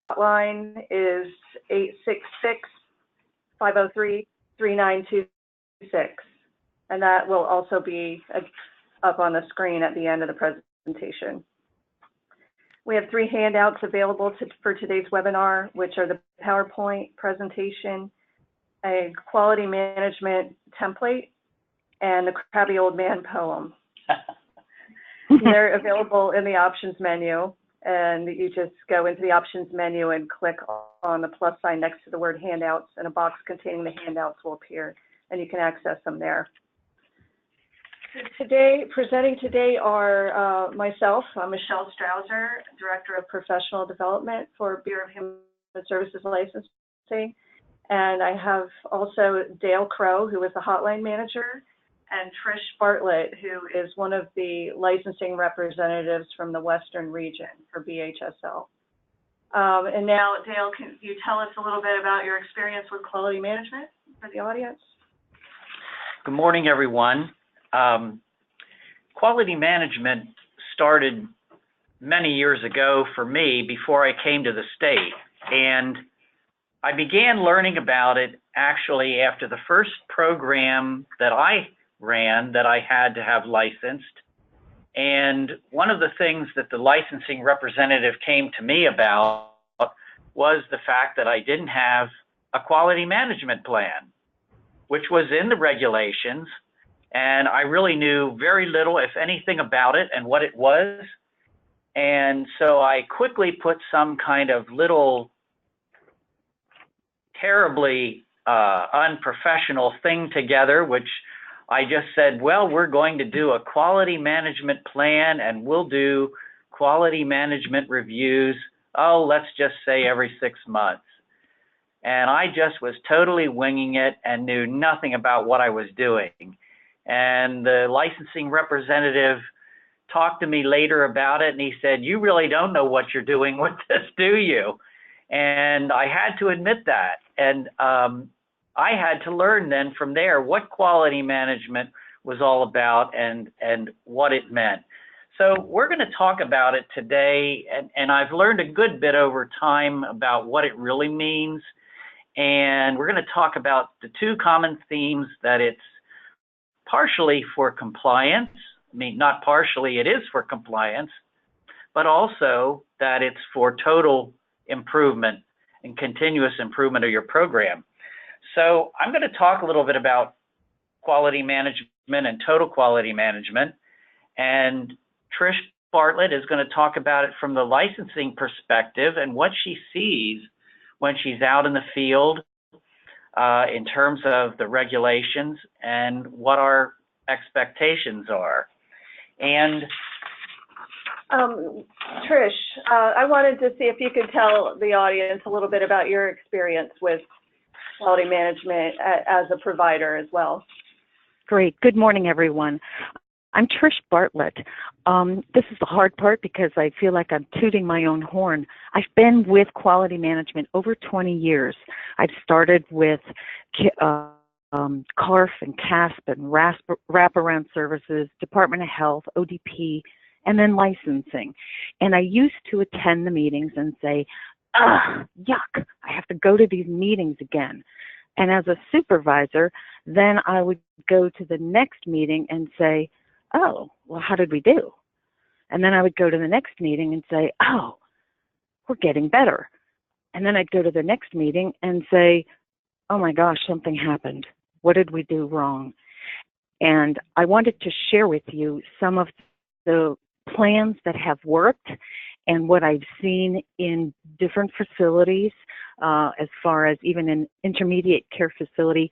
hotline is 866-503-3926. And that will also be up on the screen at the end of the presentation. We have 3 handouts available for today's webinar, which are the PowerPoint presentation, a quality management template, and the Crabby Old Man poem. They're available in the options menu, and you just go into the options menu and click on the plus sign next to the word handouts, and a box containing the handouts will appear, and you can access them there. Presenting today are myself, Michelle Strouser, Director of Professional Development for Bureau of Human Services Licensing, and I have also Dale Crow, who is the Hotline Manager, and Trish Bartlett, who is one of the licensing representatives from the Western region for BHSL. And now, Dale, can you tell us a little bit about your experience with quality management for the audience? Good morning, everyone. Quality management started many years ago for me before I came to the state, and I began learning about it actually after the first program that I ran that I had to have licensed. And one of the things that the licensing representative came to me about was the fact that I didn't have a quality management plan, which was in the regulations, and I really knew very little, if anything, about it and what it was. And so I quickly put some kind of little terribly unprofessional thing together, which I just said, well, we're going to do a quality management plan and we'll do quality management reviews. Oh, let's just say every 6 months. And I just was totally winging it and knew nothing about what I was doing. And the licensing representative talked to me later about it, and he said, you really don't know what you're doing with this, do you? And I had to admit that. And I had to learn then from there what quality management was all about and what it meant. So we're going to talk about it today, and I've learned a good bit over time about what it really means. And we're going to talk about the 2 common themes, that it's partially for compliance. I mean, not partially, it is for compliance, but also that it's for total improvement and continuous improvement of your program. So I'm going to talk a little bit about quality management and total quality management. And Trish Bartlett is going to talk about it from the licensing perspective and what she sees when she's out in the field in terms of the regulations and what our expectations are. And Trish, I wanted to see if you could tell the audience a little bit about your experience with quality management as a provider as well. Great. Good morning, everyone. I'm Trish Bartlett. This is the hard part because I feel like I'm tooting my own horn. I've been with quality management over 20 years. I've started with CARF and CASP and wraparound services, Department of Health, ODP, and then licensing. And I used to attend the meetings and say, yuck, I have to go to these meetings again. And as a supervisor, then I would go to the next meeting and say, oh, well, how did we do? And then I would go to the next meeting and say, oh, we're getting better. And then I'd go to the next meeting and say, oh my gosh, something happened. What did we do wrong? And I wanted to share with you some of the plans that have worked and what I've seen in different facilities, as far as even an intermediate care facility,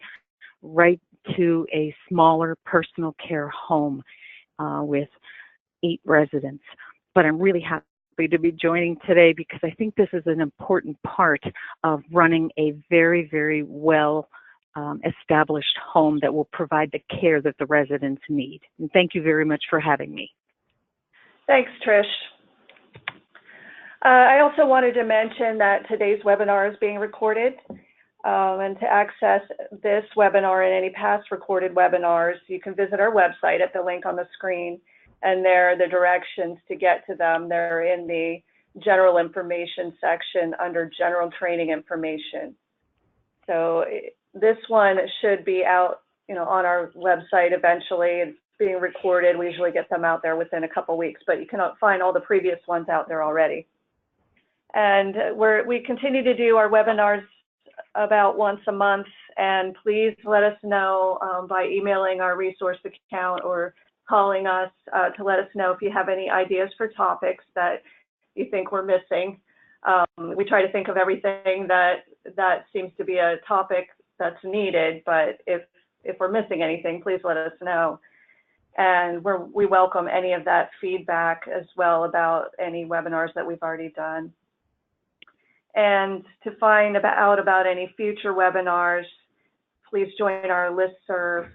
right to a smaller personal care home with 8 residents. But I'm really happy to be joining today because I think this is an important part of running a very, very well established home that will provide the care that the residents need. And thank you very much for having me. Thanks, Trish. I also wanted to mention that today's webinar is being recorded. And to access this webinar and any past recorded webinars, you can visit our website at the link on the screen. And there are the directions to get to them. They're in the general information section under general training information. So this one should be out, on our website eventually. It's being recorded. We usually get them out there within a couple weeks, but you can find all the previous ones out there already. And we continue to do our webinars about once a month, and please let us know by emailing our resource account or calling us to let us know if you have any ideas for topics that you think we're missing. We try to think of everything that seems to be a topic that's needed, but if we're missing anything, please let us know. And we welcome any of that feedback as well about any webinars that we've already done. And to find out about any future webinars, please join our listserv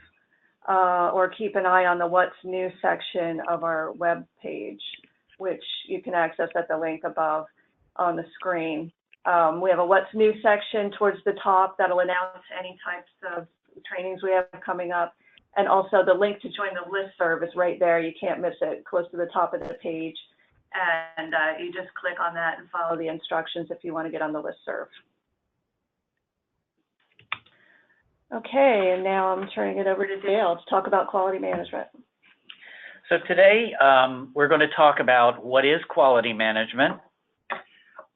or keep an eye on the What's New section of our web page, which you can access at the link above on the screen. We have a What's New section towards the top that'll announce any types of trainings we have coming up. And also the link to join the listserv is right there. You can't miss it, close to the top of the page. And you just click on that and follow the instructions if you want to get on the listserv. Okay, and now I'm turning it over to Dale to talk about quality management. So today we're going to talk about what is quality management.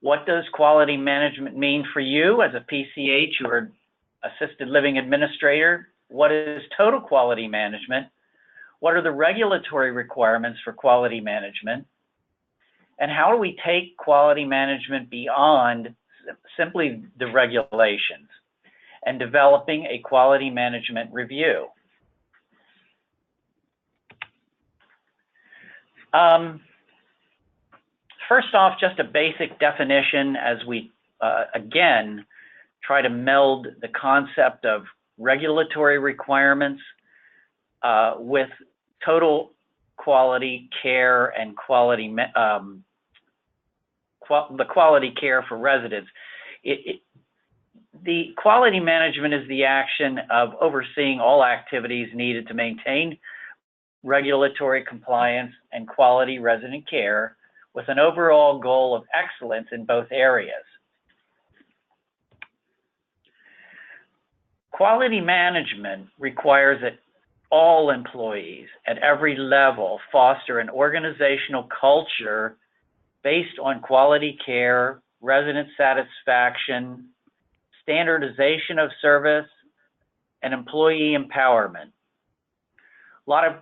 What does quality management mean for you as a PCH or assisted living administrator? What is total quality management? What are the regulatory requirements for quality management? And how do we take quality management beyond simply the regulations and developing a quality management review? First off, just a basic definition as we, again, try to meld the concept of regulatory requirements with total quality care and quality, the quality care for residents. The quality management is the action of overseeing all activities needed to maintain regulatory compliance and quality resident care with an overall goal of excellence in both areas. Quality management requires that all employees at every level foster an organizational culture based on quality care, resident satisfaction, standardization of service, and employee empowerment. A lot of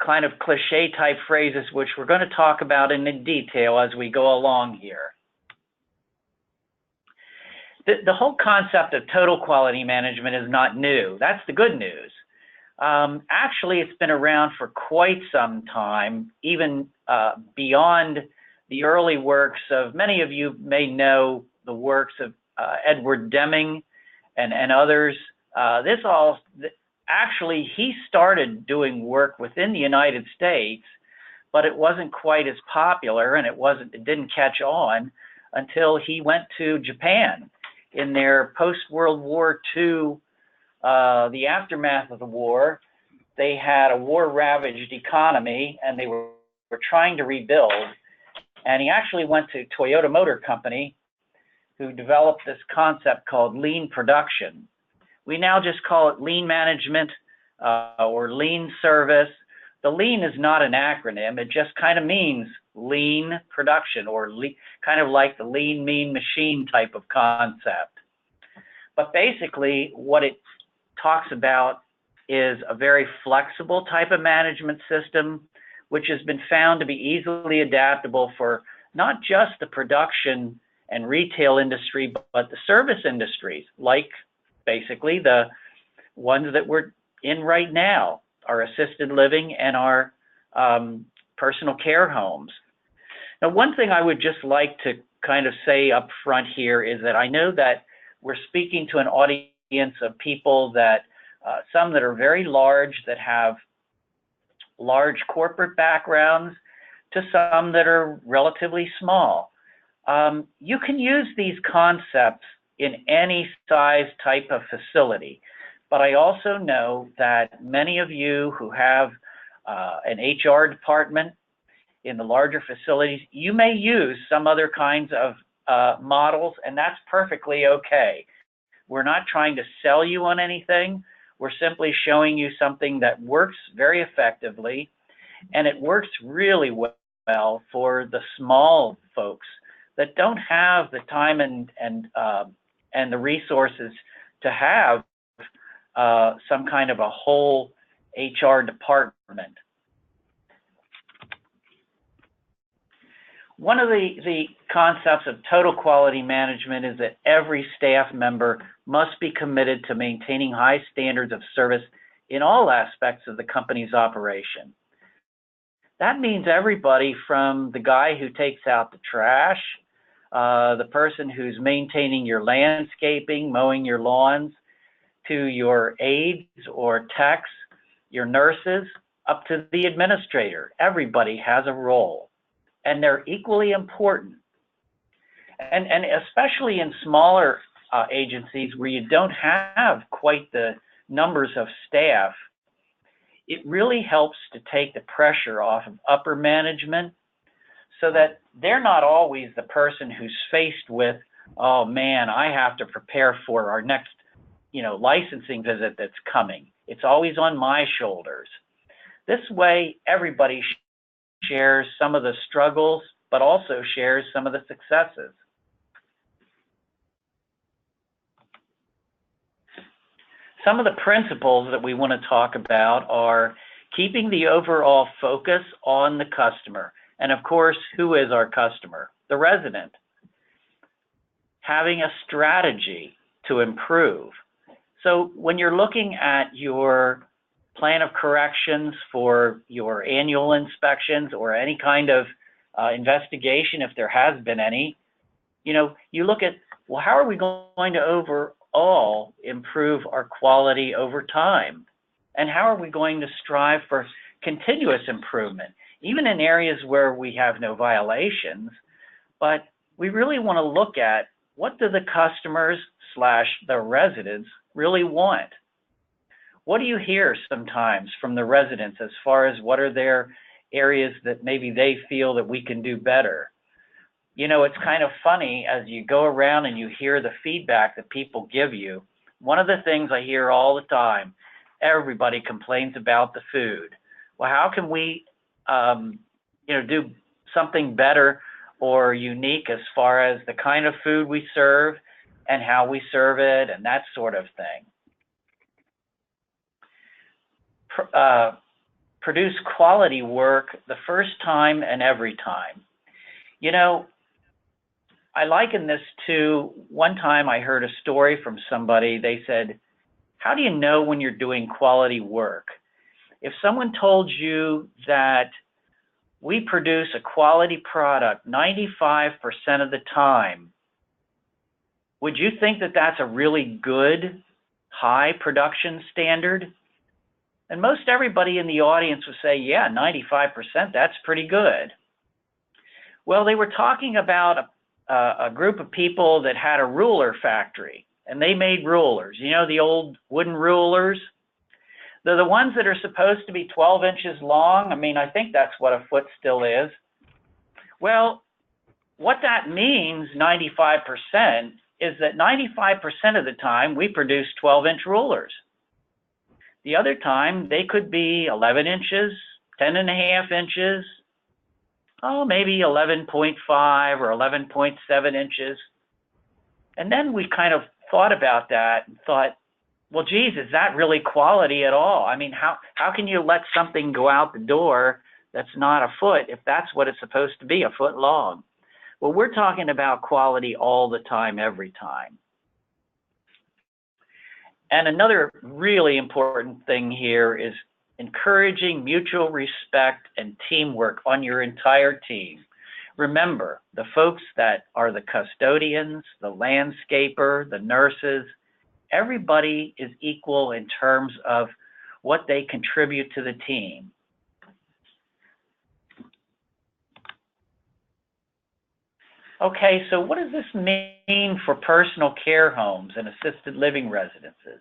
kind of cliche type phrases, which we're going to talk about in detail as we go along here. The whole concept of total quality management is not new. That's the good news. Actually, it's been around for quite some time, even beyond the early works of, many of you may know the works of Edward Deming and others. Actually, he started doing work within the United States, but it wasn't quite as popular and it didn't catch on until he went to Japan in their post-World War II, the aftermath of the war. They had a war-ravaged economy and they were trying to rebuild. And he actually went to Toyota Motor Company, who developed this concept called lean production. We now just call it lean management or lean service. The lean is not an acronym. It just kind of means lean production, or kind of like the lean mean machine type of concept. But basically what it talks about is a very flexible type of management system, which has been found to be easily adaptable for not just the production and retail industry, but the service industries, like basically the ones that we're in right now, our assisted living and our personal care homes. Now, one thing I would just like to kind of say up front here is that I know that we're speaking to an audience of people that, some that are very large, that have large corporate backgrounds, to some that are relatively small. You can use these concepts in any size type of facility, but I also know that many of you who have an HR department in the larger facilities, you may use some other kinds of models, and that's perfectly okay. We're not trying to sell you on anything. We're simply showing you something that works very effectively, and it works really well for the small folks that don't have the time and the resources to have some kind of a whole HR department. One of the concepts of total quality management is that every staff member must be committed to maintaining high standards of service in all aspects of the company's operation. That means everybody from the guy who takes out the trash, the person who's maintaining your landscaping, mowing your lawns, to your aides or techs, your nurses, up to the administrator. Everybody has a role, and they're equally important. And especially in smaller agencies where you don't have quite the numbers of staff, it really helps to take the pressure off of upper management so that they're not always the person who's faced with, oh man, I have to prepare for our next, licensing visit that's coming. It's always on my shoulders. This way, everybody shares some of the struggles, but also shares some of the successes. Some of the principles that we want to talk about are keeping the overall focus on the customer. And of course, who is our customer? The resident. Having a strategy to improve. So when you're looking at your plan of corrections for your annual inspections or any kind of investigation, if there has been any, you look at, well, how are we going to overall improve our quality over time? And how are we going to strive for continuous improvement, even in areas where we have no violations? But we really want to look at, what do the customers / the residents really want? What do you hear sometimes from the residents as far as what are their areas that maybe they feel that we can do better? It's kind of funny as you go around and you hear the feedback that people give you. One of the things I hear all the time, everybody complains about the food. Well, how can we, do something better or unique as far as the kind of food we serve and how we serve it and that sort of thing? Produce quality work the first time and every time. I liken this to, one time I heard a story from somebody. They said, how do you know when you're doing quality work? If someone told you that we produce a quality product 95% of the time, would you think that that's a really good, high production standard? And most everybody in the audience would say, yeah, 95%, that's pretty good. Well, they were talking about a group of people that had a ruler factory, and they made rulers. The old wooden rulers? They're the ones that are supposed to be 12 inches long. I think that's what a foot still is. Well, what that means, 95%, is that 95% of the time we produce 12-inch rulers. The other time, they could be 11 inches, 10.5 inches, maybe 11.5 or 11.7 inches. And then we kind of thought about that and thought, well, geez, is that really quality at all? How can you let something go out the door that's not a foot if that's what it's supposed to be, a foot long? Well, we're talking about quality all the time, every time. And another really important thing here is encouraging mutual respect and teamwork on your entire team. Remember, the folks that are the custodians, the landscaper, the nurses, everybody is equal in terms of what they contribute to the team. Okay, so what does this mean for personal care homes and assisted living residences?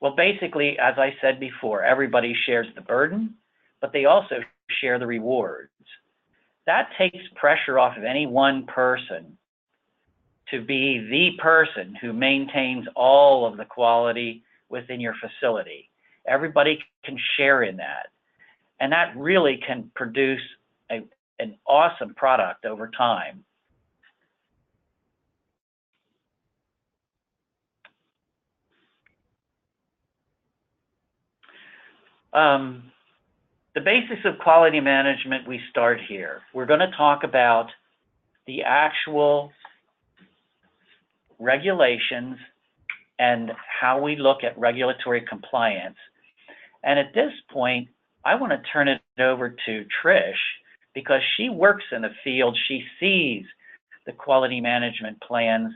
Well, basically, as I said before, everybody shares the burden, but they also share the rewards. That takes pressure off of any one person to be the person who maintains all of the quality within your facility. Everybody can share in that. And that really can produce an awesome product over time. The basics of quality management, we start here. We're going to talk about the actual regulations and how we look at regulatory compliance. And at this point, I want to turn it over to Trish because she works in the field. She sees the quality management plans,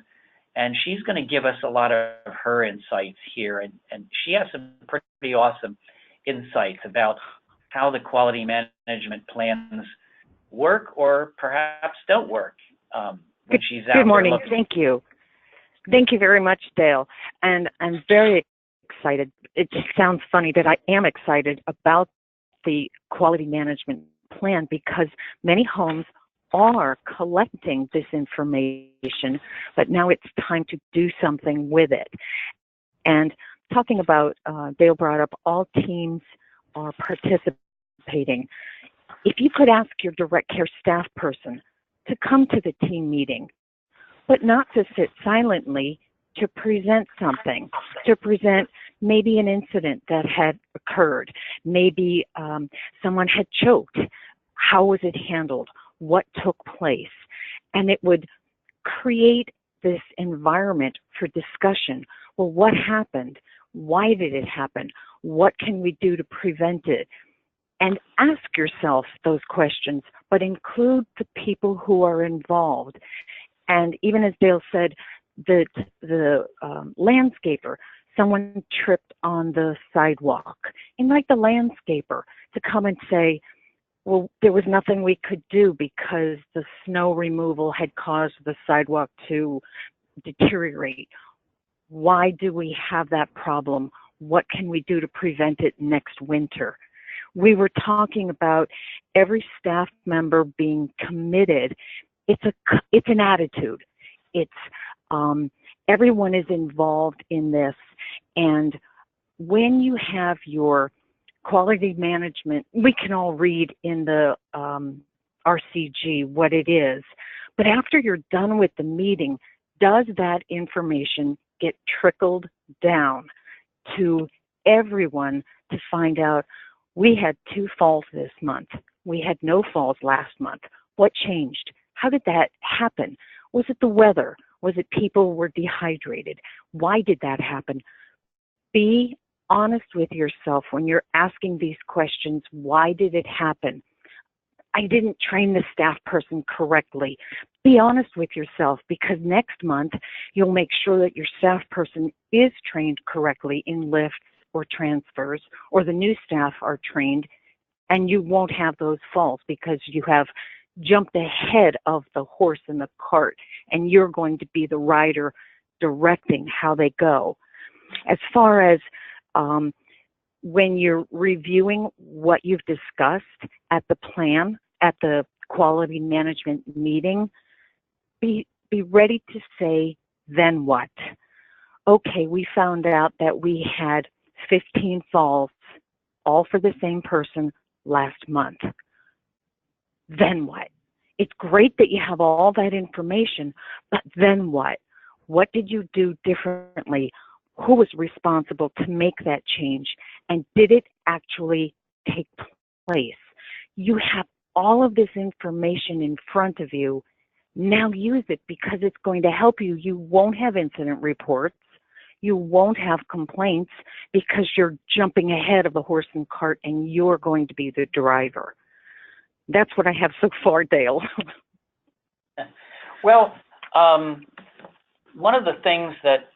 and she's going to give us a lot of her insights here. And she has some pretty awesome insights about how the quality management plans work or perhaps don't work when she's out there. Good morning. Thank you. Thank you very much, Dale. And I'm very excited. It just sounds funny that I am excited about the quality management plan because many homes are collecting this information, but now it's time to do something with it. And talking about, Dale brought up all teams are participating. If you could ask your direct care staff person to come to the team meeting, but not to sit silently, to present something, to present maybe an incident that had occurred, maybe someone had choked, how was it handled, what took place, and it would create this environment for discussion. Well, what happened? Why did it happen? What can we do to prevent it? And ask yourself those questions, but include the people who are involved. And even as Dale said, the landscaper, someone tripped on the sidewalk. Invite the landscaper to come and say, well, there was nothing we could do because the snow removal had caused the sidewalk to deteriorate. Why do we have that problem? What can we do to prevent it next winter? We were talking about every staff member being committed. It's an attitude. It's everyone is involved in this, and when you have your quality management, we can all read in the RCG what it is, but after you're done with the meeting, does that information get trickled down to everyone to find out, we had 2 falls this month, we had no falls last month, what changed? How did that happen? Was it the weather? Was it people were dehydrated? Why did that happen? Be honest with yourself when you're asking these questions. Why did it happen? I didn't train the staff person correctly. Be honest with yourself, because next month you'll make sure that your staff person is trained correctly in lifts or transfers, or the new staff are trained, and you won't have those falls because you have jumped ahead of the horse in the cart, and you're going to be the rider directing how they go. As far as when you're reviewing what you've discussed at the plan, at the quality management meeting, be ready to say, then what? Okay, we found out that we had 15 falls, all for the same person last month. Then what? It's great that you have all that information, but then what? What did you do differently? Who was responsible to make that change? And did it actually take place? You have all of this information in front of you. Now use it, because it's going to help you. You won't have incident reports. You won't have complaints because you're jumping ahead of the horse and cart and you're going to be the driver. That's what I have so far, Dale. Well, one of the things that,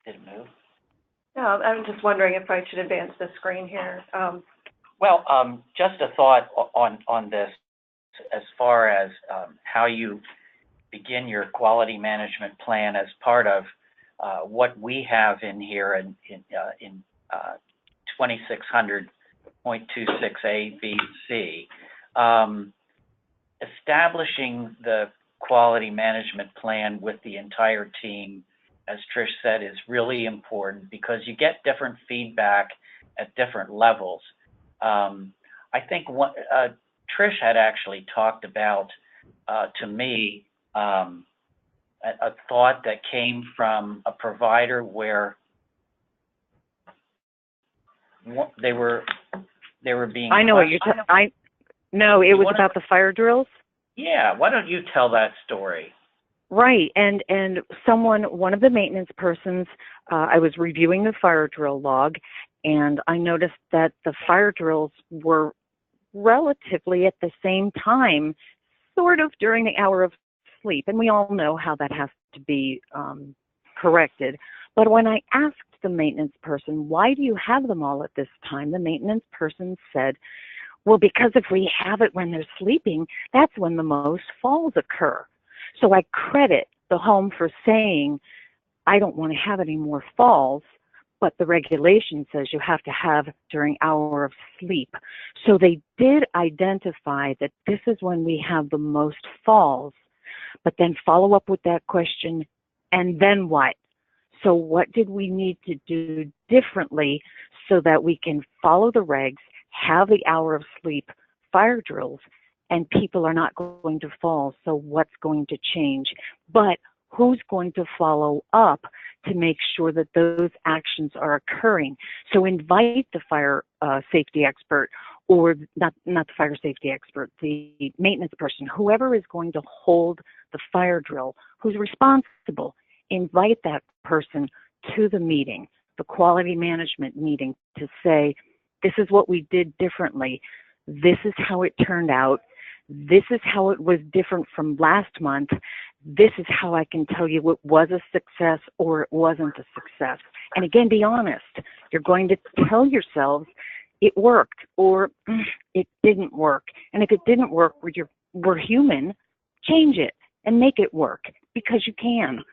did it move? No, I'm just wondering if I should advance the screen here. Well, just a thought on this as far as how you begin your quality management plan as part of what we have in here in 2600.26 A, B, C. Establishing the quality management plan with the entire team, as Trish said, is really important because you get different feedback at different levels. I think Trish had actually talked about, to me, a thought that came from a provider where they were being. I know what you're talking. No, it was about the fire drills. Yeah, why don't you tell that story? Right, and one of the maintenance persons, I was reviewing the fire drill log, and I noticed that the fire drills were relatively at the same time, sort of during the hour of sleep, and we all know how that has to be corrected. But when I asked the maintenance person, why do you have them all at this time, the maintenance person said, well, because if we have it when they're sleeping, that's when the most falls occur. So I credit the home for saying, I don't want to have any more falls, but the regulation says you have to have during hour of sleep. So they did identify that this is when we have the most falls, but then follow up with that question, and then what? So what did we need to do differently so that we can follow the regs, have the hour of sleep fire drills, and people are not going to fall? So what's going to change? But who's going to follow up to make sure that those actions are occurring? So invite the fire safety expert, or not the fire safety expert, the maintenance person, whoever is going to hold the fire drill, who's responsible. Invite that person to the meeting, the quality management meeting, to say, this is what we did differently. This is how it turned out. This is how it was different from last month. This is how I can tell you it was a success or it wasn't a success. And again, be honest. You're going to tell yourselves it worked or it didn't work. And if it didn't work, we're human, change it and make it work, because you can.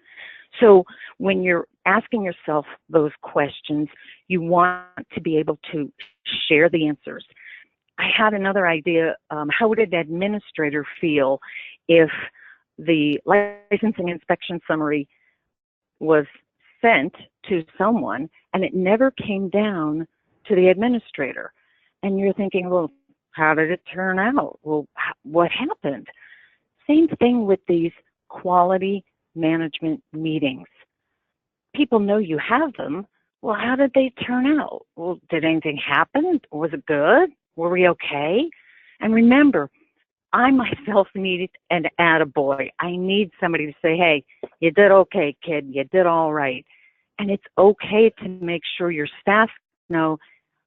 So when you're asking yourself those questions, you want to be able to share the answers. I had another idea. How would an administrator feel if the licensing inspection summary was sent to someone and it never came down to the administrator? And you're thinking, well, how did it turn out? Well, what happened? Same thing with these quality management meetings. People know you have them. Well, how did they turn out? Well, did anything happen? Was it good? Were we okay? And remember, I myself need an attaboy. I need somebody to say, hey, you did okay, kid. You did all right. And it's okay to make sure your staff know,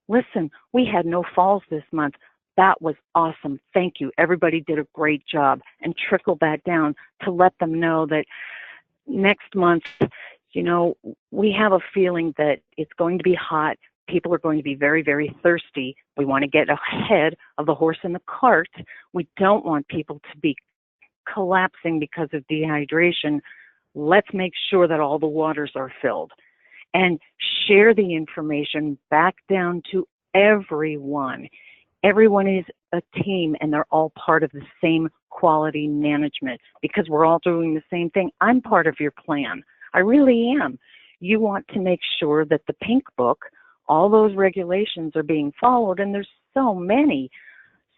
listen, we had no falls this month. That was awesome. Thank you. Everybody did a great job. And trickle that down to let them know that next month, you know, we have a feeling that it's going to be hot. People are going to be very, very thirsty. We want to get ahead of the horse in the cart. We don't want people to be collapsing because of dehydration. Let's make sure that all the waters are filled. And share the information back down to everyone. Everyone is a team and they're all part of the same quality management because we're all doing the same thing. I'm part of your plan. I really am. You want to make sure that the pink book, all those regulations are being followed, and there's so many.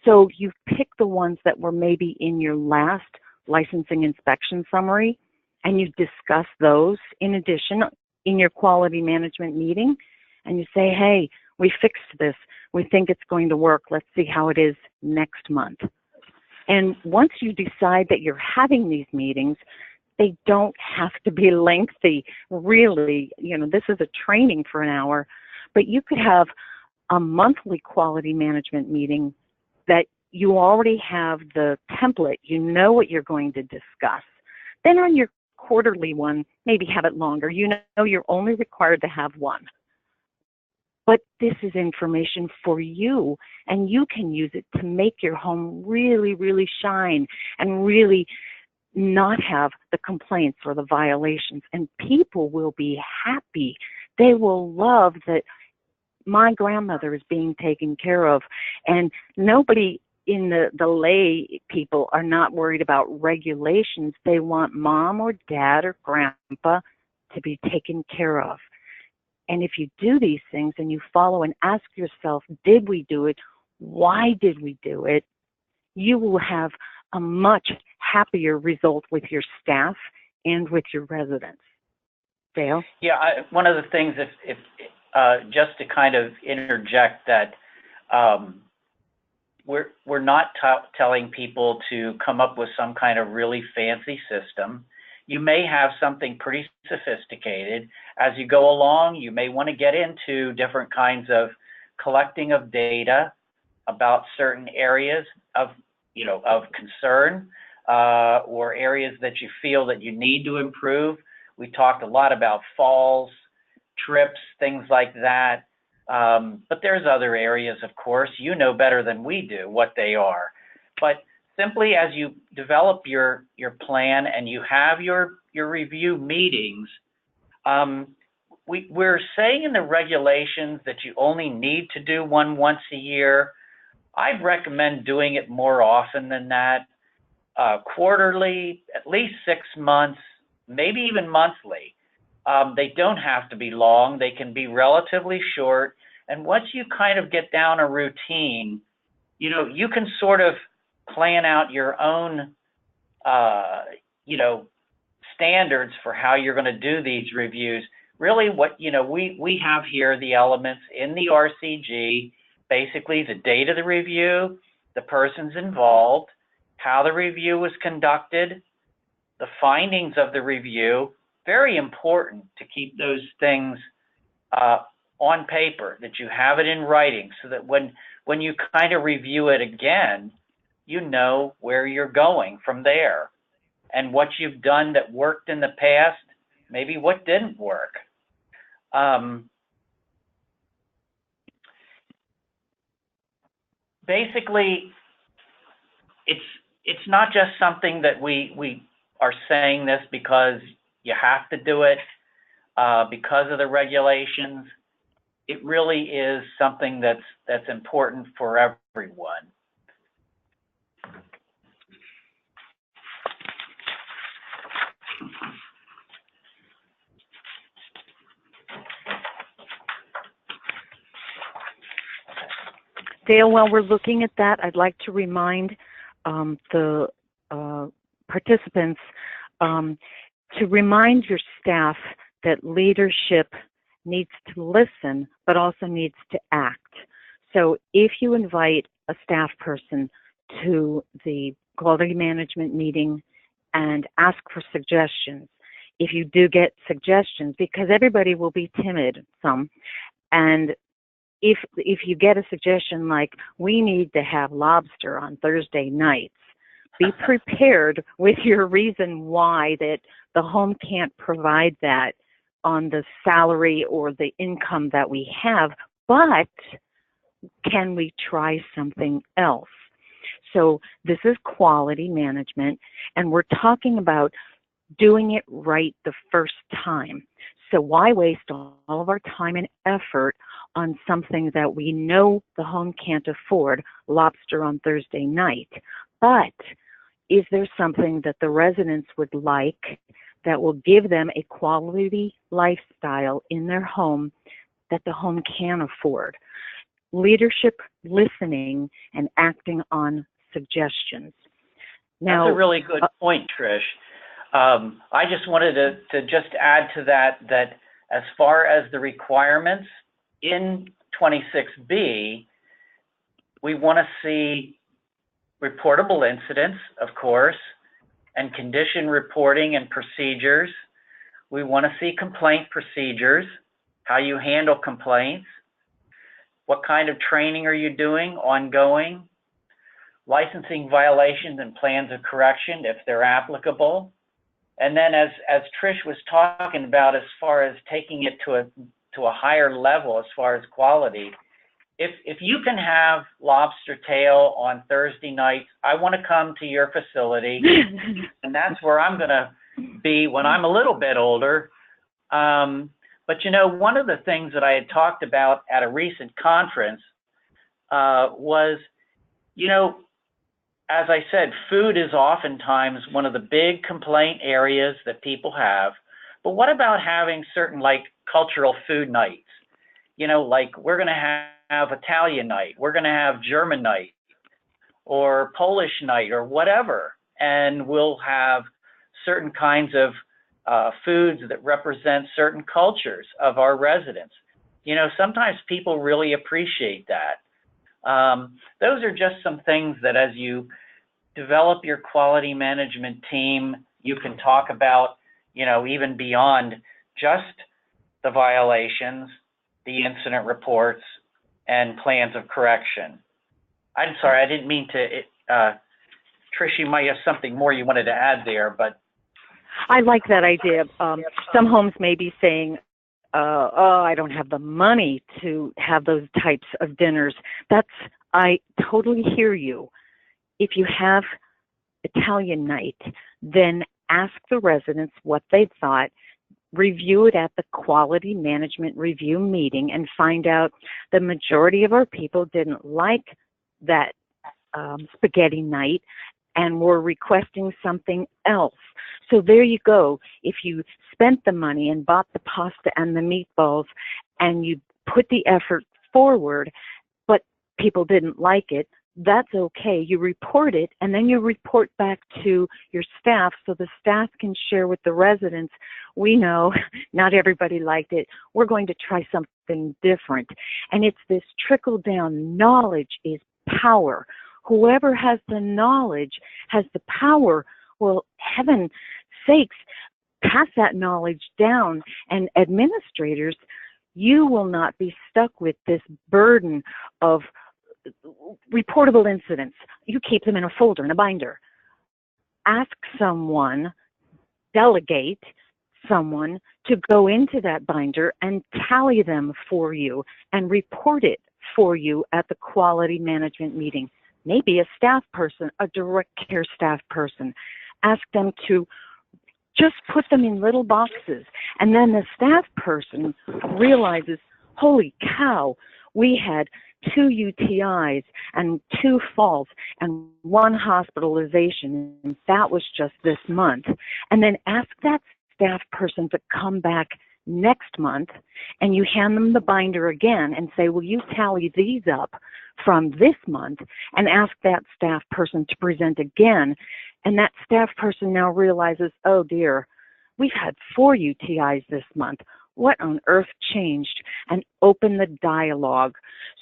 So you pick the ones that were maybe in your last licensing inspection summary, and you discuss those in addition in your quality management meeting, and you say, hey, we fixed this. We think it's going to work. Let's see how it is next month. And once you decide that you're having these meetings, they don't have to be lengthy. Really, you know, this is a training for an hour, but you could have a monthly quality management meeting that you already have the template. You know what you're going to discuss. Then on your quarterly one, maybe have it longer. You know you're only required to have one. But this is information for you, and you can use it to make your home really, really shine and really not have the complaints or the violations. And people will be happy. They will love that my grandmother is being taken care of. And nobody in the lay people are not worried about regulations. They want mom or dad or grandpa to be taken care of. And if you do these things and you follow and ask yourself, did we do it? Why did we do it? You will have a much happier result with your staff and with your residents. Dale? Yeah, one of the things, if just to kind of interject that, we're not telling people to come up with some kind of really fancy system. You may have something pretty sophisticated. As you go along, you may want to get into different kinds of collecting of data about certain areas of concern, or areas that you feel that you need to improve. We talked a lot about falls, trips, things like that. But there's other areas, of course, you know better than we do what they are. But simply as you develop your plan and you have your review meetings, we're saying in the regulations that you only need to do one once a year. I'd recommend doing it more often than that, quarterly, at least 6 months, maybe even monthly. They don't have to be long. They can be relatively short. And once you kind of get down a routine, you can sort of plan out your own, standards for how you're going to do these reviews. Really what, we have here the elements in the RCG, basically the date of the review, the persons involved, how the review was conducted, the findings of the review. Very important to keep those things on paper, that you have it in writing, so that when you kind of review it again, you know where you're going from there and what you've done that worked in the past, maybe what didn't work. Basically, it's not just something that we are saying this because you have to do it because of the regulations. It really is something that's important for everyone. Dale, while we're looking at that, I'd like to remind the participants to remind your staff that leadership needs to listen, but also needs to act. So if you invite a staff person to the quality management meeting and ask for suggestions, if you do get suggestions, because everybody will be timid, and if you get a suggestion like, we need to have lobster on Thursday nights, be prepared with your reason why that the home can't provide that on the salary or the income that we have, but can we try something else? So this is quality management, and we're talking about doing it right the first time. So why waste all of our time and effort on something that we know the home can't afford, lobster on Thursday night? But is there something that the residents would like that will give them a quality lifestyle in their home that the home can afford? Leadership, listening, and acting on suggestions. Now, that's a really good point, Trish. I just wanted to just add to that as far as the requirements in 26B, we want to see reportable incidents, of course, and condition reporting and procedures. We want to see complaint procedures, how you handle complaints, what kind of training are you doing ongoing, licensing violations and plans of correction if they're applicable. And then as Trish was talking about, as far as taking it to a higher level as far as quality, if you can have lobster tail on Thursday nights, I want to come to your facility, and that's where I'm going to be when I'm a little bit older. But you know, one of the things that I had talked about at a recent conference was, you know, as I said, food is oftentimes one of the big complaint areas that people have. But what about having certain like cultural food nights? You know, like we're going to have Italian night, we're going to have German night, or Polish night, or whatever, and we'll have certain kinds of foods that represent certain cultures of our residents. You know, sometimes people really appreciate that. Those are just some things that as you develop your quality management team, you can talk about, you know, even beyond just the violations, the incident reports, and plans of correction. I'm sorry, I didn't mean to, Trish, you might have something more you wanted to add there, but. I like that idea. Some homes may be saying, oh, I don't have the money to have those types of dinners. I totally hear you. If you have Italian night, then ask the residents what they thought, review it at the quality management review meeting, and find out the majority of our people didn't like that spaghetti night and were requesting something else. So there you go. If you spent the money and bought the pasta and the meatballs and you put the effort forward, but people didn't like it, that's okay. You report it, and then you report back to your staff so the staff can share with the residents. We know not everybody liked it. We're going to try something different. And it's this trickle down. Knowledge is power. Whoever has the knowledge has the power. Well, heaven sakes, pass that knowledge down. And administrators, you will not be stuck with this burden of reportable incidents. You keep them in a folder, in a binder. Ask someone, delegate someone to go into that binder and tally them for you and report it for you at the quality management meeting. Maybe a staff person, a direct care staff person. Ask them to just put them in little boxes. And then the staff person realizes, holy cow, we had 2 UTIs and 2 falls and 1 hospitalization. And that was just this month. And then ask that staff person to come back next month, and you hand them the binder again and say, will you tally these up from this month, and ask that staff person to present again. And that staff person now realizes, oh dear, we've had 4 UTIs this month. What on earth changed? And open the dialogue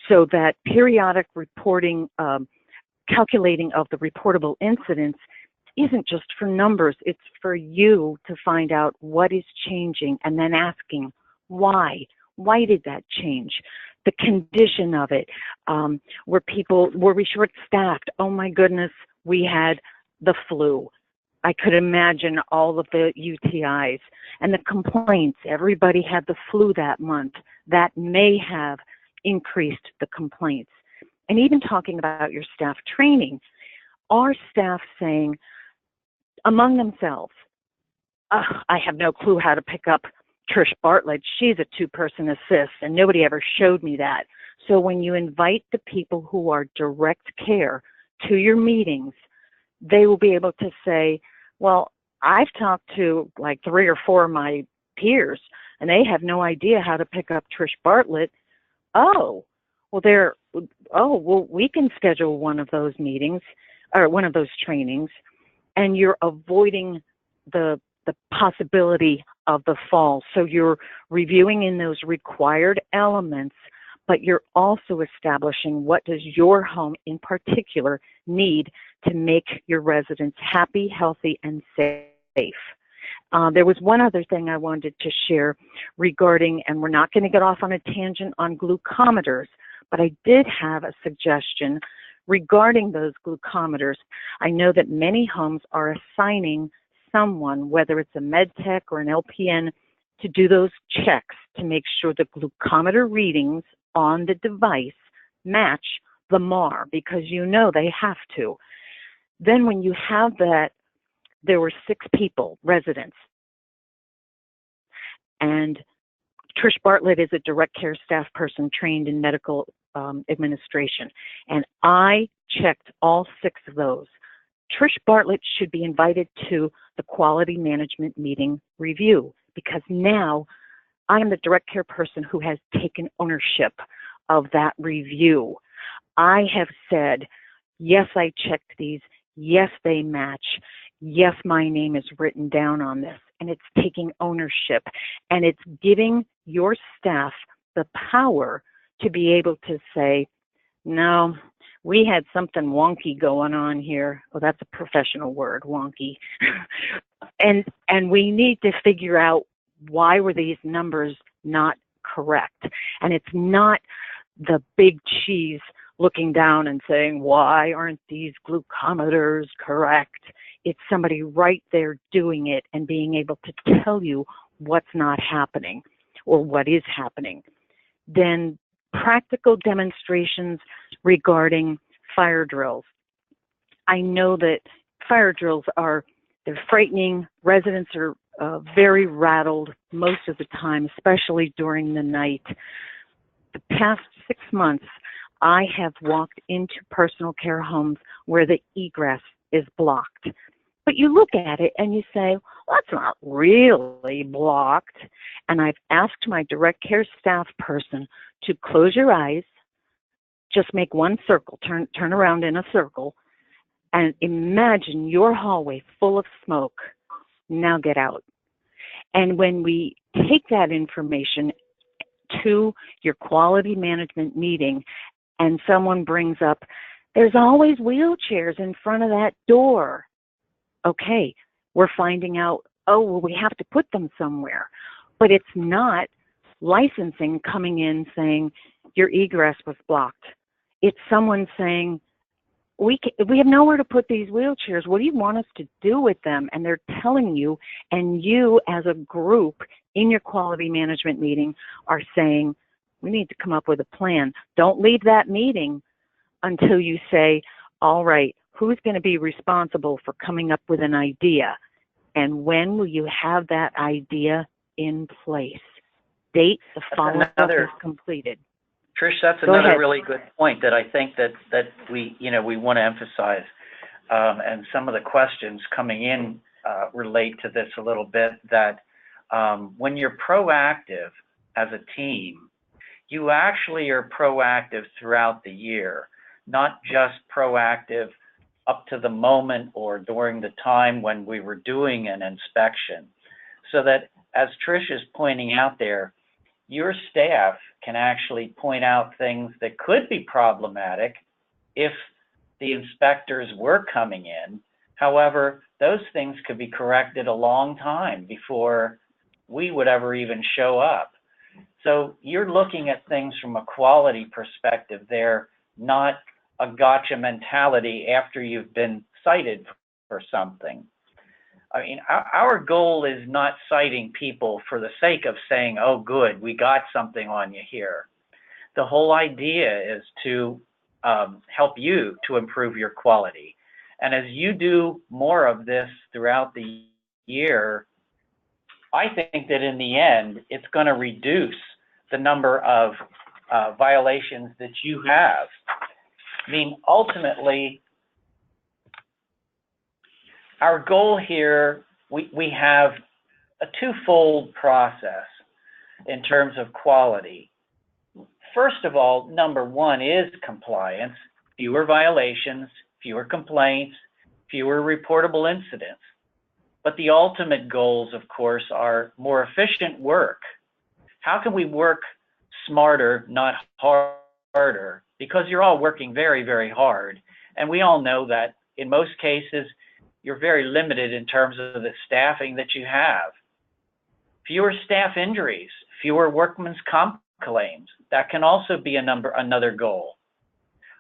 so that periodic reporting, calculating of the reportable incidents isn't just for numbers. It's for you to find out what is changing and then asking why. Why did that change? The condition of it. Were we short-staffed? Oh my goodness, we had the flu. I could imagine all of the UTIs and the complaints. Everybody had the flu that month. That may have increased the complaints. And even talking about your staff training, are staff saying among themselves, I have no clue how to pick up Trish Bartlett. She's a 2-person assist, and nobody ever showed me that. So when you invite the people who are direct care to your meetings, they will be able to say, well, I've talked to like 3 or 4 of my peers, and they have no idea how to pick up Trish Bartlett. Oh, well, we can schedule one of those meetings or one of those trainings, and you're avoiding the possibility of the fall. So you're reviewing in those required elements, but you're also establishing what does your home in particular need to make your residents happy, healthy, and safe. There was one other thing I wanted to share regarding, and we're not going to get off on a tangent on glucometers, but I did have a suggestion regarding those glucometers. I know that many homes are assigning someone, whether it's a med tech or an LPN, to do those checks to make sure the glucometer readings on the device match the MAR, because you know they have to. Then when you have that, there were 6 people, residents, and Trish Bartlett is a direct care staff person trained in medical administration, and I checked all 6 of those. Trish Bartlett should be invited to the quality management meeting review, because now I am the direct care person who has taken ownership of that review. I have said, yes, I checked these. Yes, they match. Yes, my name is written down on this. And it's taking ownership. And it's giving your staff the power to be able to say, no, we had something wonky going on here. Oh, that's a professional word, wonky. and we need to figure out, why were these numbers not correct? And it's not the big cheese looking down and saying, why aren't these glucometers correct? It's somebody right there doing it and being able to tell you what's not happening or what is happening. Then practical demonstrations regarding fire drills. I know that fire drills they're frightening. Residents are very rattled most of the time, especially during the night. The past 6 months, I have walked into personal care homes where the egress is blocked. But you look at it and you say, well, that's not really blocked. And I've asked my direct care staff person to close your eyes, just make one circle, turn around in a circle, and imagine your hallway full of smoke. Now get out. And when we take that information to your quality management meeting and someone brings up, there's always wheelchairs in front of that door. Okay, we're finding out, oh, well, we have to put them somewhere. But it's not licensing coming in saying your egress was blocked. It's someone saying, we have nowhere to put these wheelchairs. What do you want us to do with them? And they're telling you, and you as a group in your quality management meeting are saying, we need to come up with a plan. Don't leave that meeting until you say, all right, who's going to be responsible for coming up with an idea? And when will you have that idea in place? Date the follow-up is completed. Trish, that's another really good point that I think that we want to emphasize, and some of the questions coming in relate to this a little bit, that when you're proactive as a team, you actually are proactive throughout the year, not just proactive up to the moment or during the time when we were doing an inspection. So that, as Trish is pointing out there, your staff can actually point out things that could be problematic if the inspectors were coming in. However, those things could be corrected a long time before we would ever even show up. So you're looking at things from a quality perspective there, not a gotcha mentality after you've been cited for something. I mean, our goal is not citing people for the sake of saying, oh, good, we got something on you here. The whole idea is to help you to improve your quality. And as you do more of this throughout the year, I think that in the end, it's going to reduce the number of violations that you have. I mean, ultimately, our goal here, we have a twofold process in terms of quality. First of all, number one is compliance, fewer violations, fewer complaints, fewer reportable incidents. But the ultimate goals, of course, are more efficient work. How can we work smarter, not harder? Because you're all working very, very hard. And we all know that in most cases, you're very limited in terms of the staffing that you have. Fewer staff injuries, fewer workman's comp claims. That can also be another goal.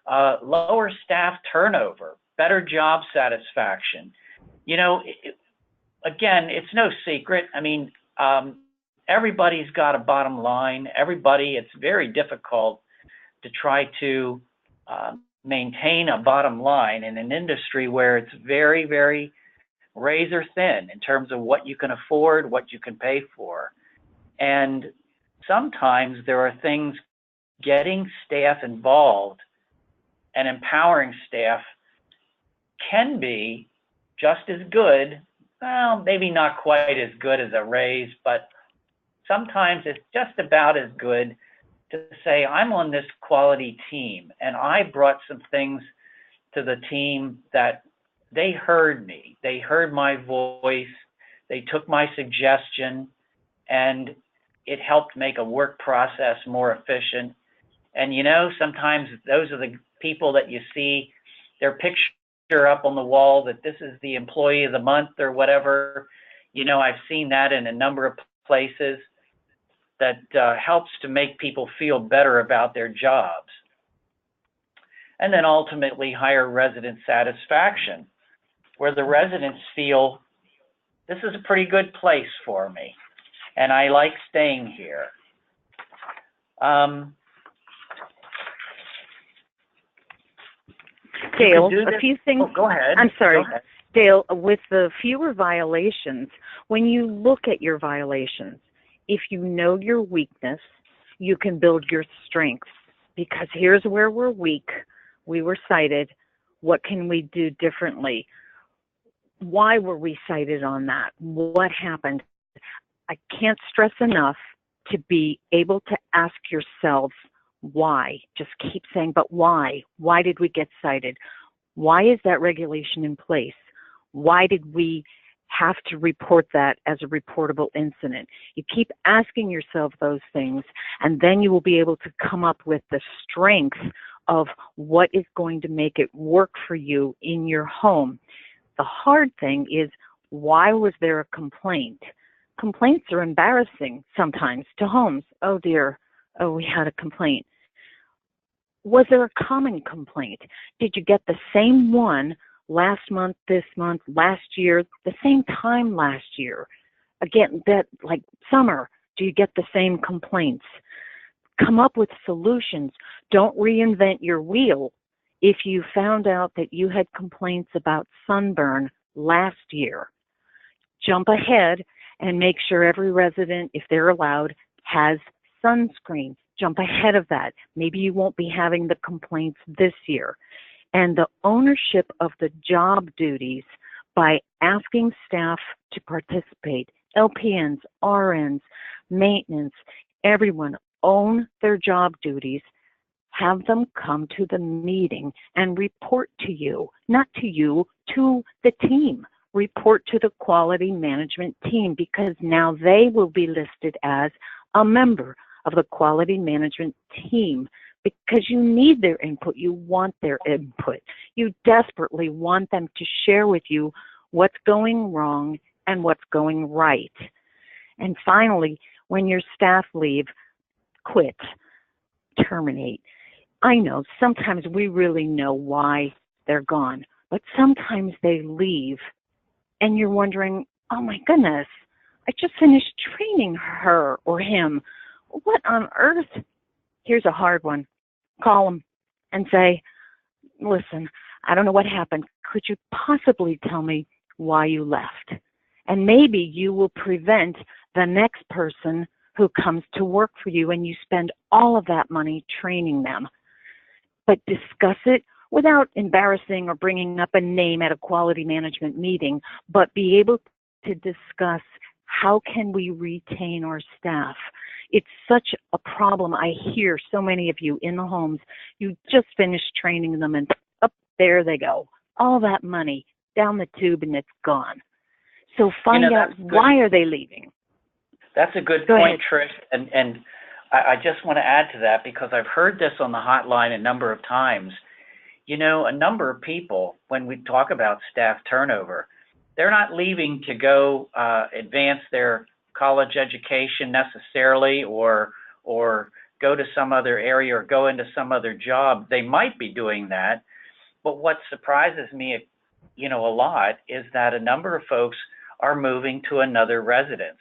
Lower staff turnover, better job satisfaction. You know, again, it's no secret. I mean, everybody's got a bottom line. It's very difficult to try to maintain a bottom line in an industry where it's very, very razor thin in terms of what you can afford, what you can pay for. And sometimes there are things getting staff involved and empowering staff can be just as good, well, maybe not quite as good as a raise, but sometimes it's just about as good to say, I'm on this quality team, and I brought some things to the team that they heard me. They heard my voice. They took my suggestion, and it helped make a work process more efficient. And you know, sometimes those are the people that you see their picture up on the wall that this is the employee of the month or whatever. You know, I've seen that in a number of places. That helps to make people feel better about their jobs. And then ultimately higher resident satisfaction, where the residents feel this is a pretty good place for me and I like staying here. Dale, a few things. Oh, go ahead. I'm sorry. Go ahead. Dale, with the fewer violations, when you look at your violations, if you know your weakness, you can build your strengths. Because here's where we're weak. We were cited. What can we do differently? Why were we cited on that? What happened? I can't stress enough to be able to ask yourselves why. Just keep saying, but why? Why did we get cited? Why is that regulation in place? Why did we have to report that as a reportable incident? You keep asking yourself those things, and then you will be able to come up with the strength of what is going to make it work for you in your home. The hard thing is, why was there a complaint? Complaints are embarrassing sometimes to homes. Oh dear, oh, we had a complaint. Was there a common complaint? Did you get the same one last month, this month, last year, the same time last year? Again, that like summer, do you get the same complaints? Come up with solutions. Don't reinvent your wheel. If you found out that you had complaints about sunburn last year, jump ahead and make sure every resident, if they're allowed, has sunscreen. Jump ahead of that. Maybe you won't be having the complaints this year. And the ownership of the job duties by asking staff to participate, LPNs, RNs, maintenance, everyone own their job duties, have them come to the meeting and report to you, not to you, to the team. Report to the quality management team, because now they will be listed as a member of the quality management team, because you need their input. You want their input. You desperately want them to share with you what's going wrong and what's going right. And finally, when your staff leave, quit, terminate. I know sometimes we really know why they're gone, but sometimes they leave and you're wondering, oh my goodness, I just finished training her or him. What on earth? Here's a hard one. Call them and say, listen, I don't know what happened. Could you possibly tell me why you left? And maybe you will prevent the next person who comes to work for you and you spend all of that money training them. But discuss it without embarrassing or bringing up a name at a quality management meeting, but be able to discuss how can we retain our staff. It's such a problem. I hear so many of you in the homes, you just finished training them and up there they go. All that money down the tube and it's gone. So find out why are they leaving. That's a good point, Trish. And I just want to add to that because I've heard this on the hotline a number of times. You know, a number of people, when we talk about staff turnover, they're not leaving to go advance their college education necessarily or go to some other area or go into some other job. They might be doing that. But what surprises me, you know, a lot is that a number of folks are moving to another residence.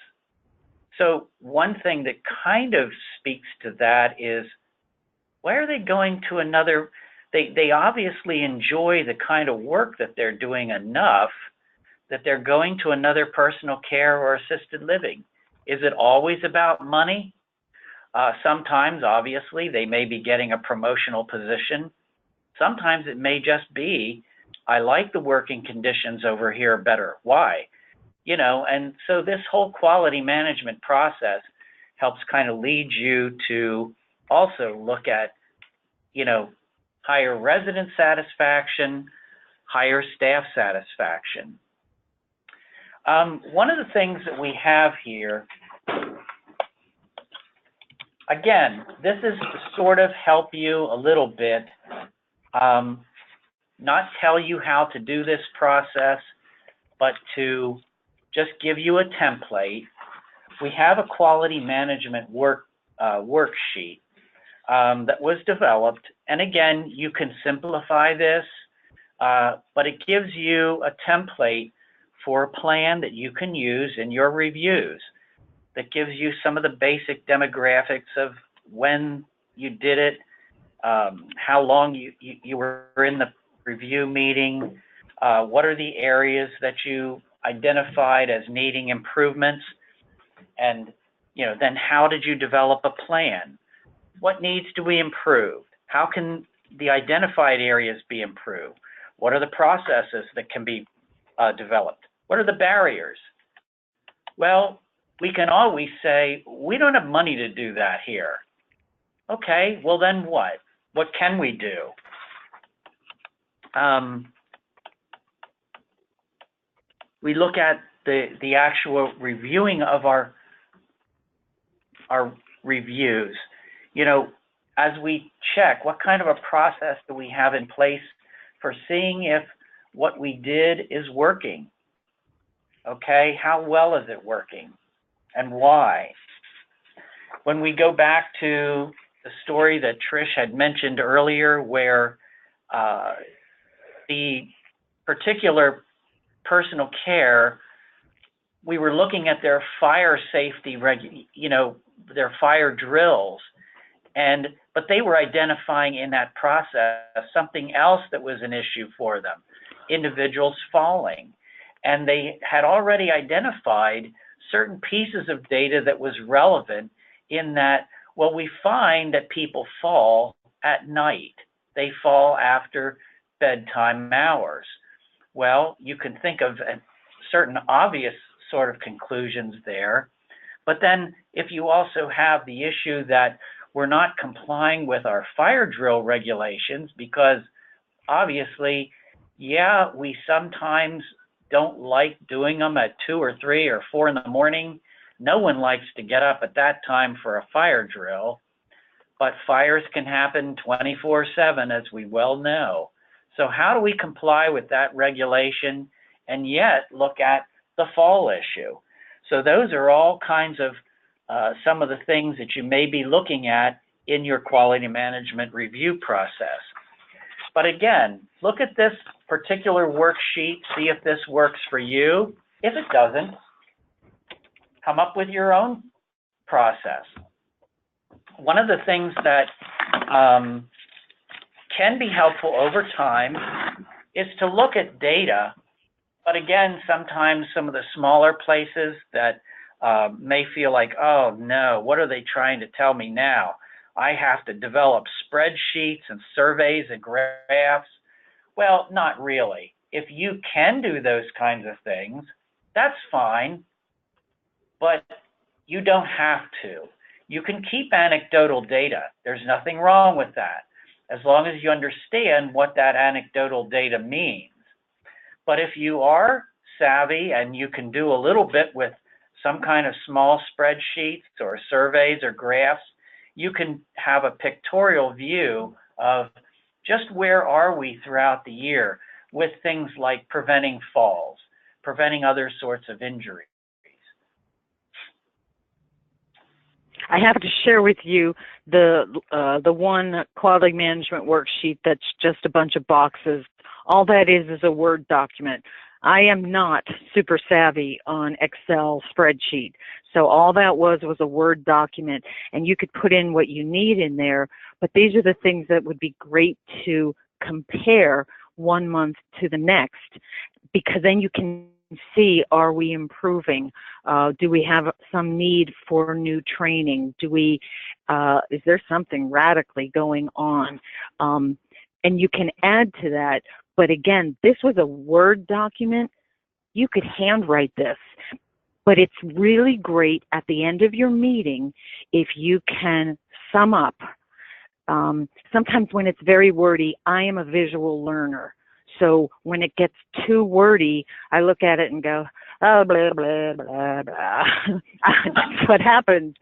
So one thing that kind of speaks to that is, why are they going to another? They obviously enjoy the kind of work that they're doing enough that they're going to another personal care or assisted living. Is it always about money? Sometimes, obviously, they may be getting a promotional position. Sometimes it may just be, I like the working conditions over here better. Why? You know, and so this whole quality management process helps kind of lead you to also look at, you know, higher resident satisfaction, higher staff satisfaction. One of the things that we have here, again, this is to sort of help you a little bit, not tell you how to do this process, but to just give you a template. We have a quality management worksheet that was developed. And again, you can simplify this, but it gives you a template for a plan that you can use in your reviews, that gives you some of the basic demographics of when you did it, how long you were in the review meeting, what are the areas that you identified as needing improvements, and you know, then how did you develop a plan? What needs to be improved? How can the identified areas be improved? What are the processes that can be developed? What are the barriers? Well, we can always say, we don't have money to do that here. Okay, well then what? What can we do? We look at the actual reviewing of our reviews. You know, as we check, what kind of a process do we have in place for seeing if what we did is working? Okay, how well is it working and why? When we go back to the story that Trish had mentioned earlier, where the particular personal care, we were looking at their fire safety, you know, their fire drills, but they were identifying in that process something else that was an issue for them, individuals falling. And they had already identified certain pieces of data that was relevant in that, well, we find that people fall at night. They fall after bedtime hours. Well, you can think of certain obvious sort of conclusions there. But then if you also have the issue that we're not complying with our fire drill regulations, because obviously, yeah, we sometimes don't like doing them at 2 or 3 or 4 in the morning. No one likes to get up at that time for a fire drill, but fires can happen 24/7, as we well know. So how do we comply with that regulation and yet look at the fall issue? So those are all kinds of some of the things that you may be looking at in your quality management review process. But again, look at this particular worksheet, see if this works for you. If it doesn't, come up with your own process. One of the things that can be helpful over time is to look at data. But again, sometimes some of the smaller places that may feel like, oh no, what are they trying to tell me now? I have to develop spreadsheets and surveys and graphs. Well, not really. If you can do those kinds of things, that's fine, but you don't have to. You can keep anecdotal data. There's nothing wrong with that, as long as you understand what that anecdotal data means. But if you are savvy and you can do a little bit with some kind of small spreadsheets or surveys or graphs, you can have a pictorial view of just where are we throughout the year with things like preventing falls, preventing other sorts of injuries. I have to share with you the one quality management worksheet that's just a bunch of boxes. All that is a Word document. I am not super savvy on Excel spreadsheet. So all that was a Word document, and you could put in what you need in there, but these are the things that would be great to compare one month to the next, because then you can see, are we improving? Do we have some need for new training? Is there something radically going on? And you can add to that. But again, this was a Word document. You could handwrite this. But it's really great at the end of your meeting if you can sum up. Sometimes when it's very wordy, I am a visual learner. So when it gets too wordy, I look at it and go, oh, blah, blah, blah, blah. That's what happens.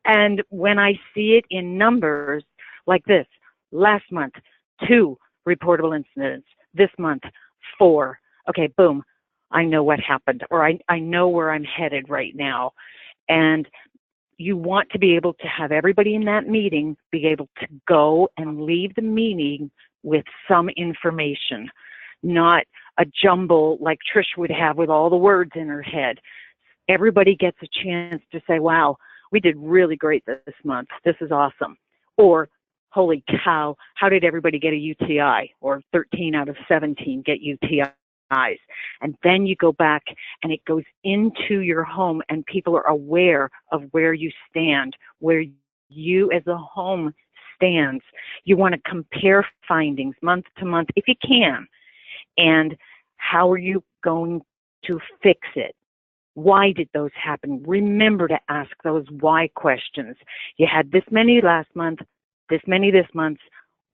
And when I see it in numbers like this, last month, 2 reportable incidents. This month, 4. Okay, boom. I know what happened, or I know where I'm headed right now. And you want to be able to have everybody in that meeting be able to go and leave the meeting with some information, not a jumble like Trish would have with all the words in her head. Everybody gets a chance to say, wow, we did really great this month. This is awesome. Or, holy cow, how did everybody get a UTI? Or 13 out of 17 get UTIs. And then you go back and it goes into your home and people are aware of where you stand, where you as a home stands. You want to compare findings month to month if you can. And how are you going to fix it? Why did those happen? Remember to ask those why questions. You had this many last month, this many this month.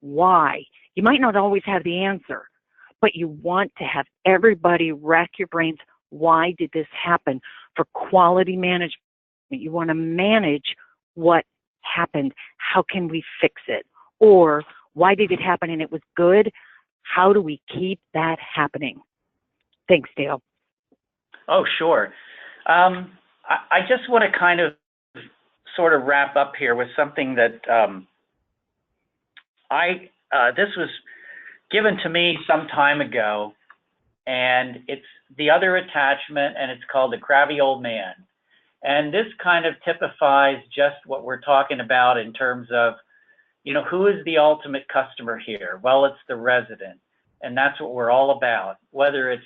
Why? You might not always have the answer, but you want to have everybody rack your brains. Why did this happen? For quality management, you want to manage what happened. How can we fix it? Or why did it happen and it was good? How do we keep that happening? Thanks, Dale. Oh, sure. I just want to kind of sort of wrap up here with something that this was given to me some time ago, and it's the other attachment, and it's called The Crabby Old Man. And this kind of typifies just what we're talking about in terms of, you know, who is the ultimate customer here? Well, it's the resident, and that's what we're all about, whether it's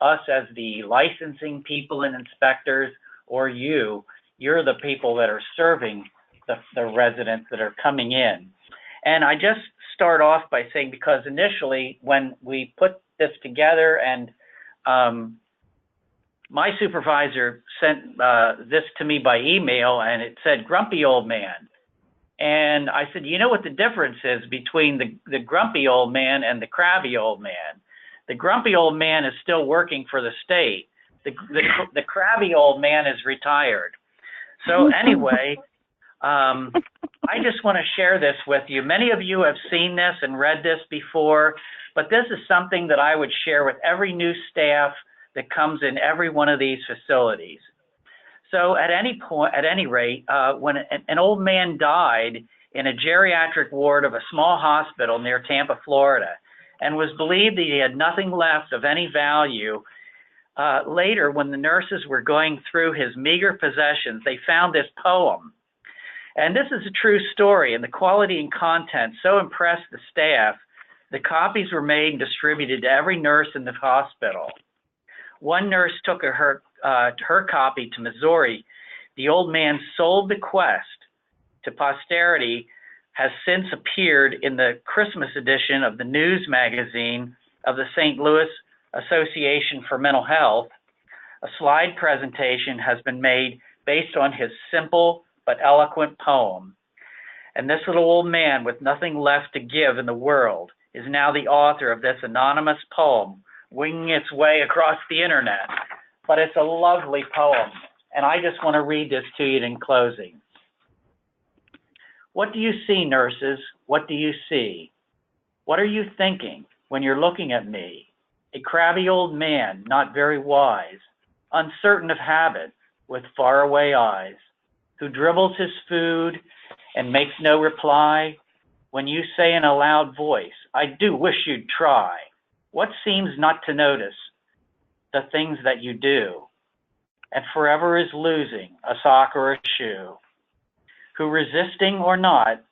us as the licensing people and inspectors or you're the people that are serving the residents that are coming in. And I just start off by saying, because initially when we put this together and my supervisor sent this to me by email and it said grumpy old man. And I said, you know what the difference is between the grumpy old man and the crabby old man? The grumpy old man is still working for the state. The crabby old man is retired. So anyway, I just want to share this with you. Many of you have seen this and read this before, but this is something that I would share with every new staff that comes in every one of these facilities. So at any rate, when an old man died in a geriatric ward of a small hospital near Tampa, Florida, and was believed that he had nothing left of any value, later when the nurses were going through his meager possessions, they found this poem. And this is a true story, and the quality and content so impressed the staff, the copies were made and distributed to every nurse in the hospital. One nurse took her copy to Missouri. The old man's sole bequest to posterity has since appeared in the Christmas edition of the news magazine of the St. Louis Association for Mental Health. A slide presentation has been made based on his simple but eloquent poem. And this little old man with nothing left to give in the world is now the author of this anonymous poem, winging its way across the internet. But it's a lovely poem, and I just want to read this to you in closing. What do you see, nurses? What do you see? What are you thinking when you're looking at me? A crabby old man, not very wise, uncertain of habit, with faraway eyes, who dribbles his food and makes no reply. When you say in a loud voice, I do wish you'd try. What seems not to notice? The things that you do, and forever is losing a sock or a shoe. Who, resisting or not,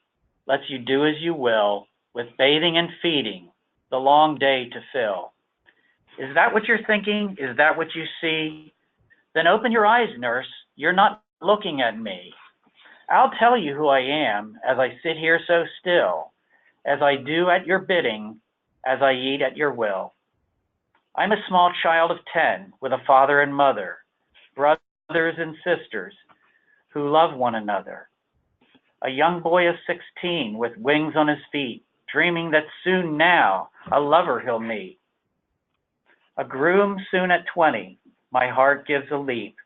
lets you do as you will, with bathing and feeding, the long day to fill. Is that what you're thinking? Is that what you see? Then open your eyes, nurse. You're not looking at me. I'll tell you who I am as I sit here so still, as I do at your bidding, as I eat at your will. I'm a small child of 10 with a father and mother, brothers and sisters who love one another. A young boy of 16 with wings on his feet, dreaming that soon now a lover he'll meet. A groom soon at 20, my heart gives a leap,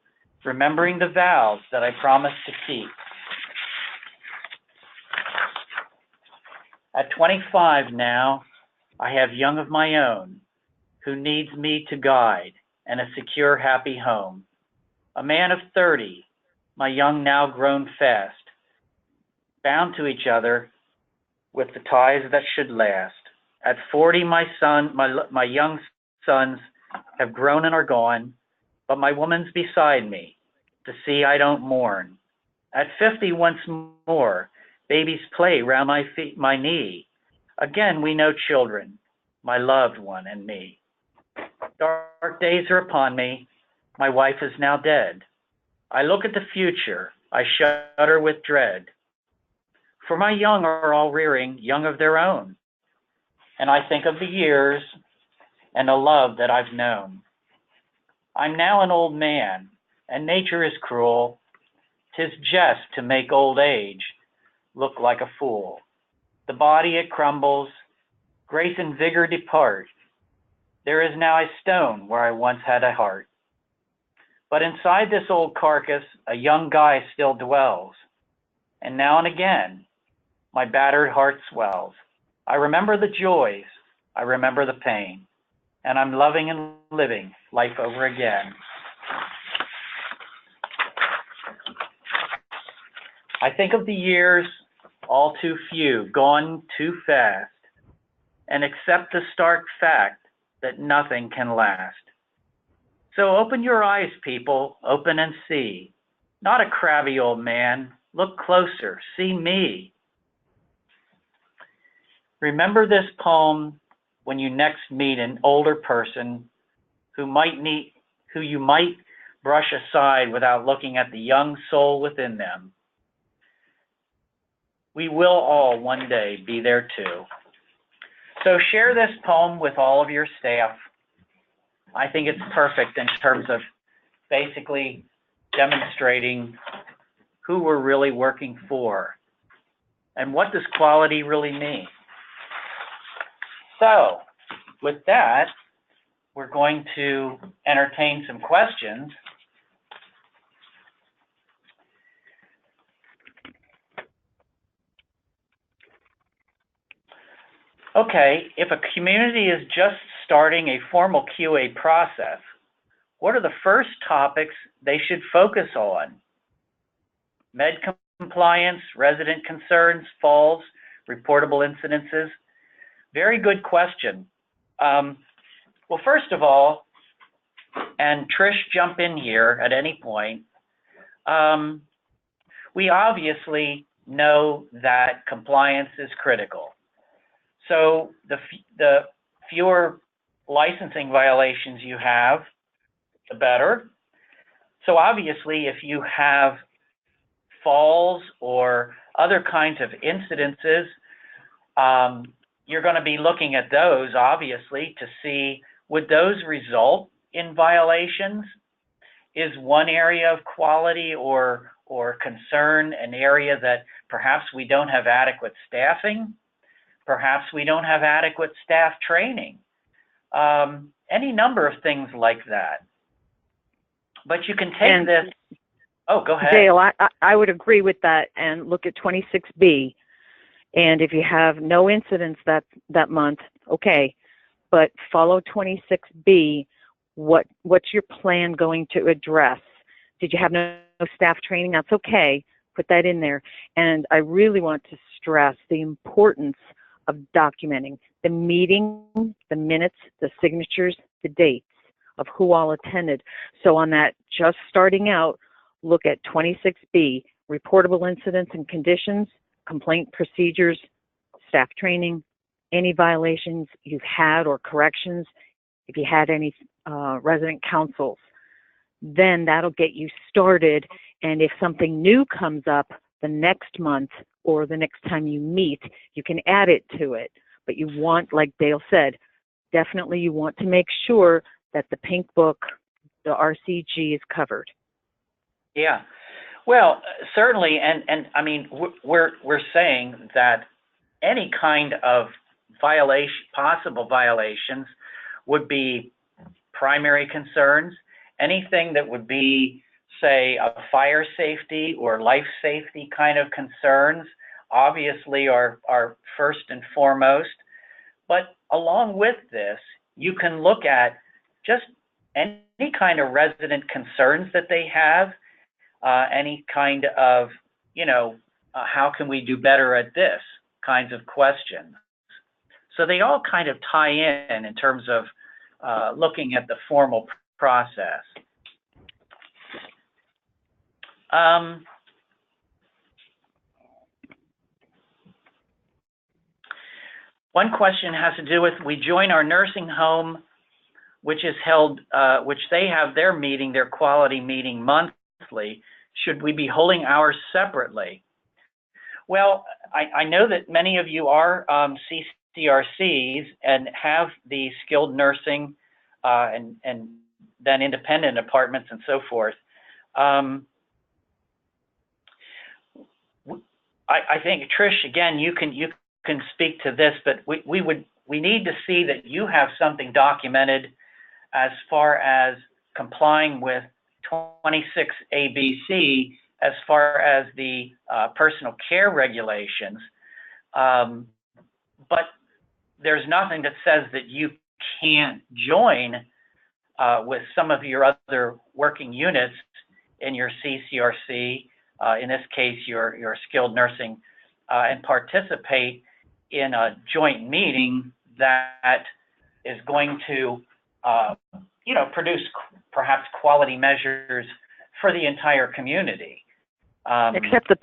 remembering the vows that I promised to keep. At 25 now, I have young of my own, who needs me to guide and a secure, happy home. A man of 30, my young now grown fast, bound to each other with the ties that should last. At 40, my young sons have grown and are gone, but my woman's beside me to see I don't mourn. At 50, once more, babies play round my knee. Again, we know children, my loved one and me. Dark days are upon me. My wife is now dead. I look at the future. I shudder with dread. For my young are all rearing young of their own. And I think of the years and the love that I've known. I'm now an old man, and nature is cruel. 'Tis jest to make old age look like a fool. The body it crumbles, grace and vigor depart. There is now a stone where I once had a heart. But inside this old carcass, a young guy still dwells. And now and again, my battered heart swells. I remember the joys, I remember the pain, and I'm loving and living life over again. I think of the years, all too few, gone too fast, and accept the stark fact that nothing can last. So open your eyes, people, open and see. Not a crabby old man, look closer, see me. Remember this poem when you next meet an older person who you might brush aside without looking at the young soul within them. We will all one day be there too. So share this poem with all of your staff. I think it's perfect in terms of basically demonstrating who we're really working for and what does quality really mean. So with that, we're going to entertain some questions. Okay, if a community is just starting a formal QA process, what are the first topics they should focus on? Med compliance, resident concerns, falls, reportable incidences? Very good question. Well, first of all, and Trish, jump in here at any point, we obviously know that compliance is critical. So the fewer licensing violations you have, the better. So obviously, if you have falls or other kinds of incidences, you're going to be looking at those, obviously, to see would those result in violations? Is one area of quality or concern an area that perhaps we don't have adequate staffing? Perhaps we don't have adequate staff training. Any number of things like that. But you can take this. Oh, go ahead. Dale, I would agree with that and look at 26B. And if you have no incidents that month, okay. But follow 26B. What's your plan going to address? Did you have no staff training? That's okay. Put that in there. And I really want to stress the importance of documenting the meeting, the minutes, the signatures, the dates of who all attended. So on that, just starting out, look at 26B, reportable incidents and conditions, complaint procedures, staff training, any violations you've had or corrections if you had any resident councils, then that'll get you started. And if something new comes up the next month or the next time you meet, you can add it to it. But you want, like Dale said, definitely you want to make sure that the pink book, the RCG, is covered. Yeah. Well, certainly, and I mean, we're saying that any kind of violation, possible violations, would be primary concerns. Anything that would be, say, a fire safety or life safety kind of concerns, obviously are first and foremost. But along with this, you can look at just any kind of resident concerns that they have, any kind of, how can we do better at this kinds of questions. So they all kind of tie in terms of looking at the formal process. One question has to do with, we join our nursing home, which is held, which they have their meeting, their quality meeting monthly. Should we be holding ours separately? Well, I know that many of you are CCRCs and have the skilled nursing and then independent apartments and so forth. I think, Trish, again, you can speak to this, but we need to see that you have something documented as far as complying with 26 ABC as far as the personal care regulations. But there's nothing that says that you can't join with some of your other working units in your CCRC, in this case, your skilled nursing, and participate in a joint meeting that is going to, produce perhaps quality measures for the entire community. Except that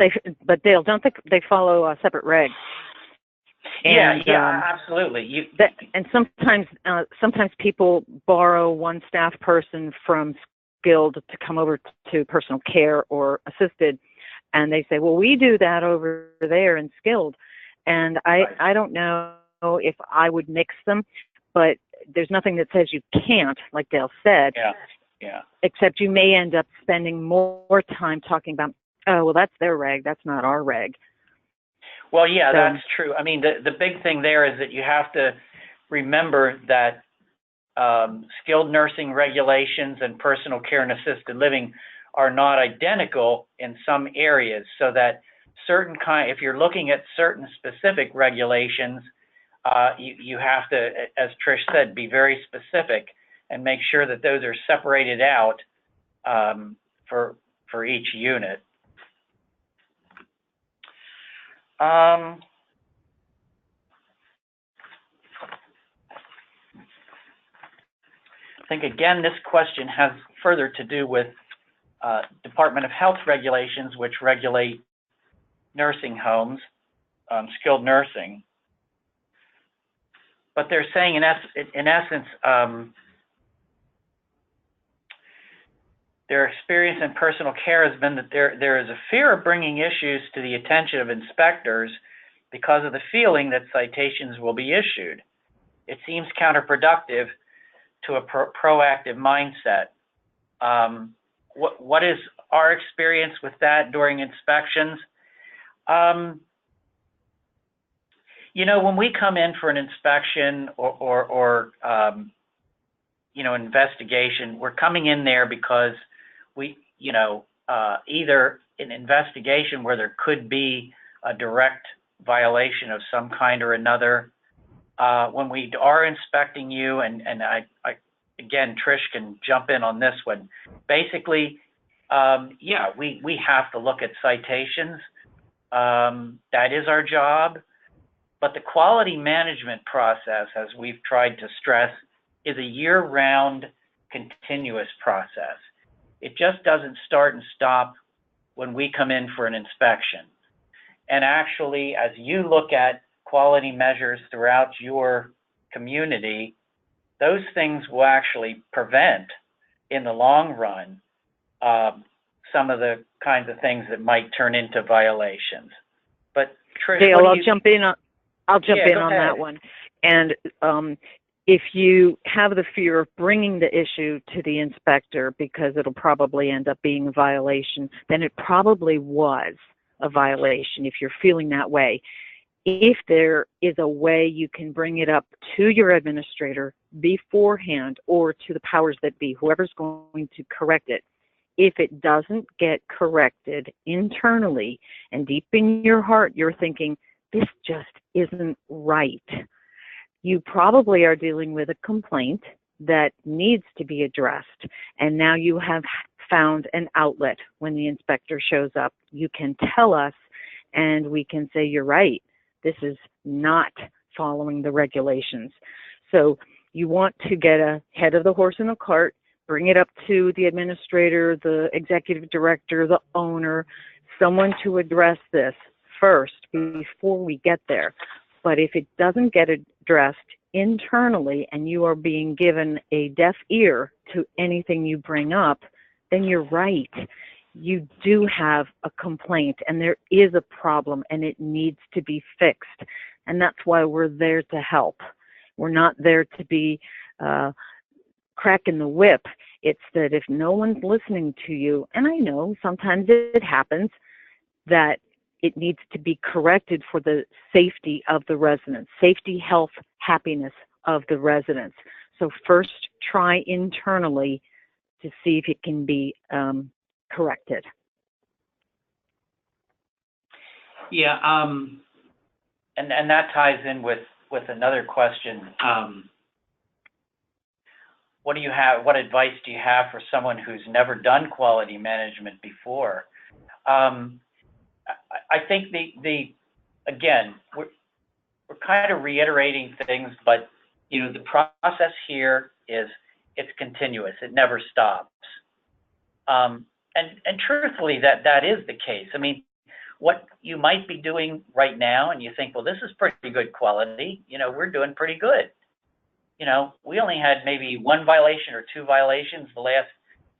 but Dale, don't they follow separate regs? And, yeah, absolutely. And sometimes people borrow one staff person from skilled to come over to personal care or assisted, and they say, well, we do that over there in skilled. And I don't know if I would mix them, but there's nothing that says you can't, like Dale said. Yeah. Except you may end up spending more time talking about, oh, well, that's their reg, that's not our reg. Well, yeah, so, that's true. I mean, the big thing there is that you have to remember that skilled nursing regulations and personal care and assisted living are not identical in some areas, so that if you're looking at certain specific regulations, you have to, as Trish said, be very specific and make sure that those are separated out for each unit. I think, again, this question has further to do with Department of Health regulations, which regulate nursing homes, skilled nursing. But they're saying, in essence, their experience in personal care has been that there is a fear of bringing issues to the attention of inspectors because of the feeling that citations will be issued. It seems counterproductive to a proactive mindset. What is our experience with that during inspections? When we come in for an inspection or investigation, we're coming in there because we, either an investigation where there could be a direct violation of some kind or another. When we are inspecting you, and I again, Trish can jump in on this one. Basically, we have to look at citations. That is our job. But the quality management process, as we've tried to stress, is a year-round continuous process. It just doesn't start and stop when we come in for an inspection. And actually, as you look at quality measures throughout your community, those things will actually prevent, in the long run, some of the kinds of things that might turn into violations. But Trish, Dale, what do I'll you? jump in on Yeah, go on ahead. that one. And if you have the fear of bringing the issue to the inspector because it'll probably end up being a violation, then it probably was a violation if you're feeling that way. If there is a way you can bring it up to your administrator beforehand or to the powers that be, whoever's going to correct it, if it doesn't get corrected internally and deep in your heart, you're thinking, this just isn't right, you probably are dealing with a complaint that needs to be addressed. And now you have found an outlet. When the inspector shows up, you can tell us and we can say, you're right, this is not following the regulations. So you want to get ahead of the horse in the cart, bring it up to the administrator, the executive director, the owner, someone to address this first before we get there. But if it doesn't get addressed internally and you are being given a deaf ear to anything you bring up, then you're right. You do have a complaint and there is a problem and it needs to be fixed. And that's why we're there to help. We're not there to be cracking the whip. It's that if no one's listening to you, and I know sometimes it happens, that it needs to be corrected for the safety of the residents, safety, health, happiness of the residents. So first try internally to see if it can be corrected. Yeah, and that ties in with another question. What advice do you have for someone who's never done quality management before? I think again, we're kind of reiterating things, but the process here it's continuous. It never stops. And truthfully, that is the case. I mean, what you might be doing right now, and you think, well, this is pretty good quality. We're doing pretty good. We only had maybe one violation or two violations the last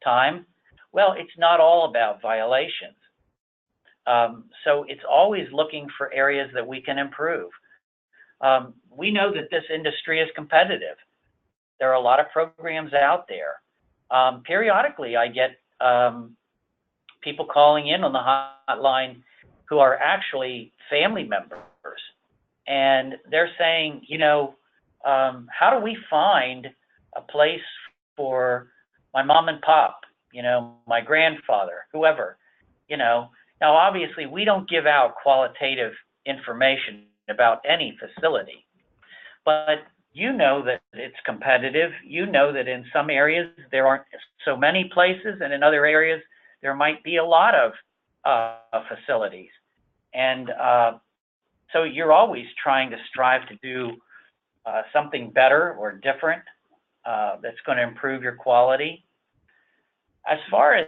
time. Well, it's not all about violations. So it's always looking for areas that we can improve. We know that this industry is competitive. There are a lot of programs out there. Periodically, I get people calling in on the hotline who are actually family members. And they're saying, how do we find a place for my mom and pop, my grandfather, whoever, Now, obviously, we don't give out qualitative information about any facility, but that it's competitive. That in some areas there aren't so many places, and in other areas there might be a lot of facilities. And so you're always trying to strive to do something better or different that's going to improve your quality. As far as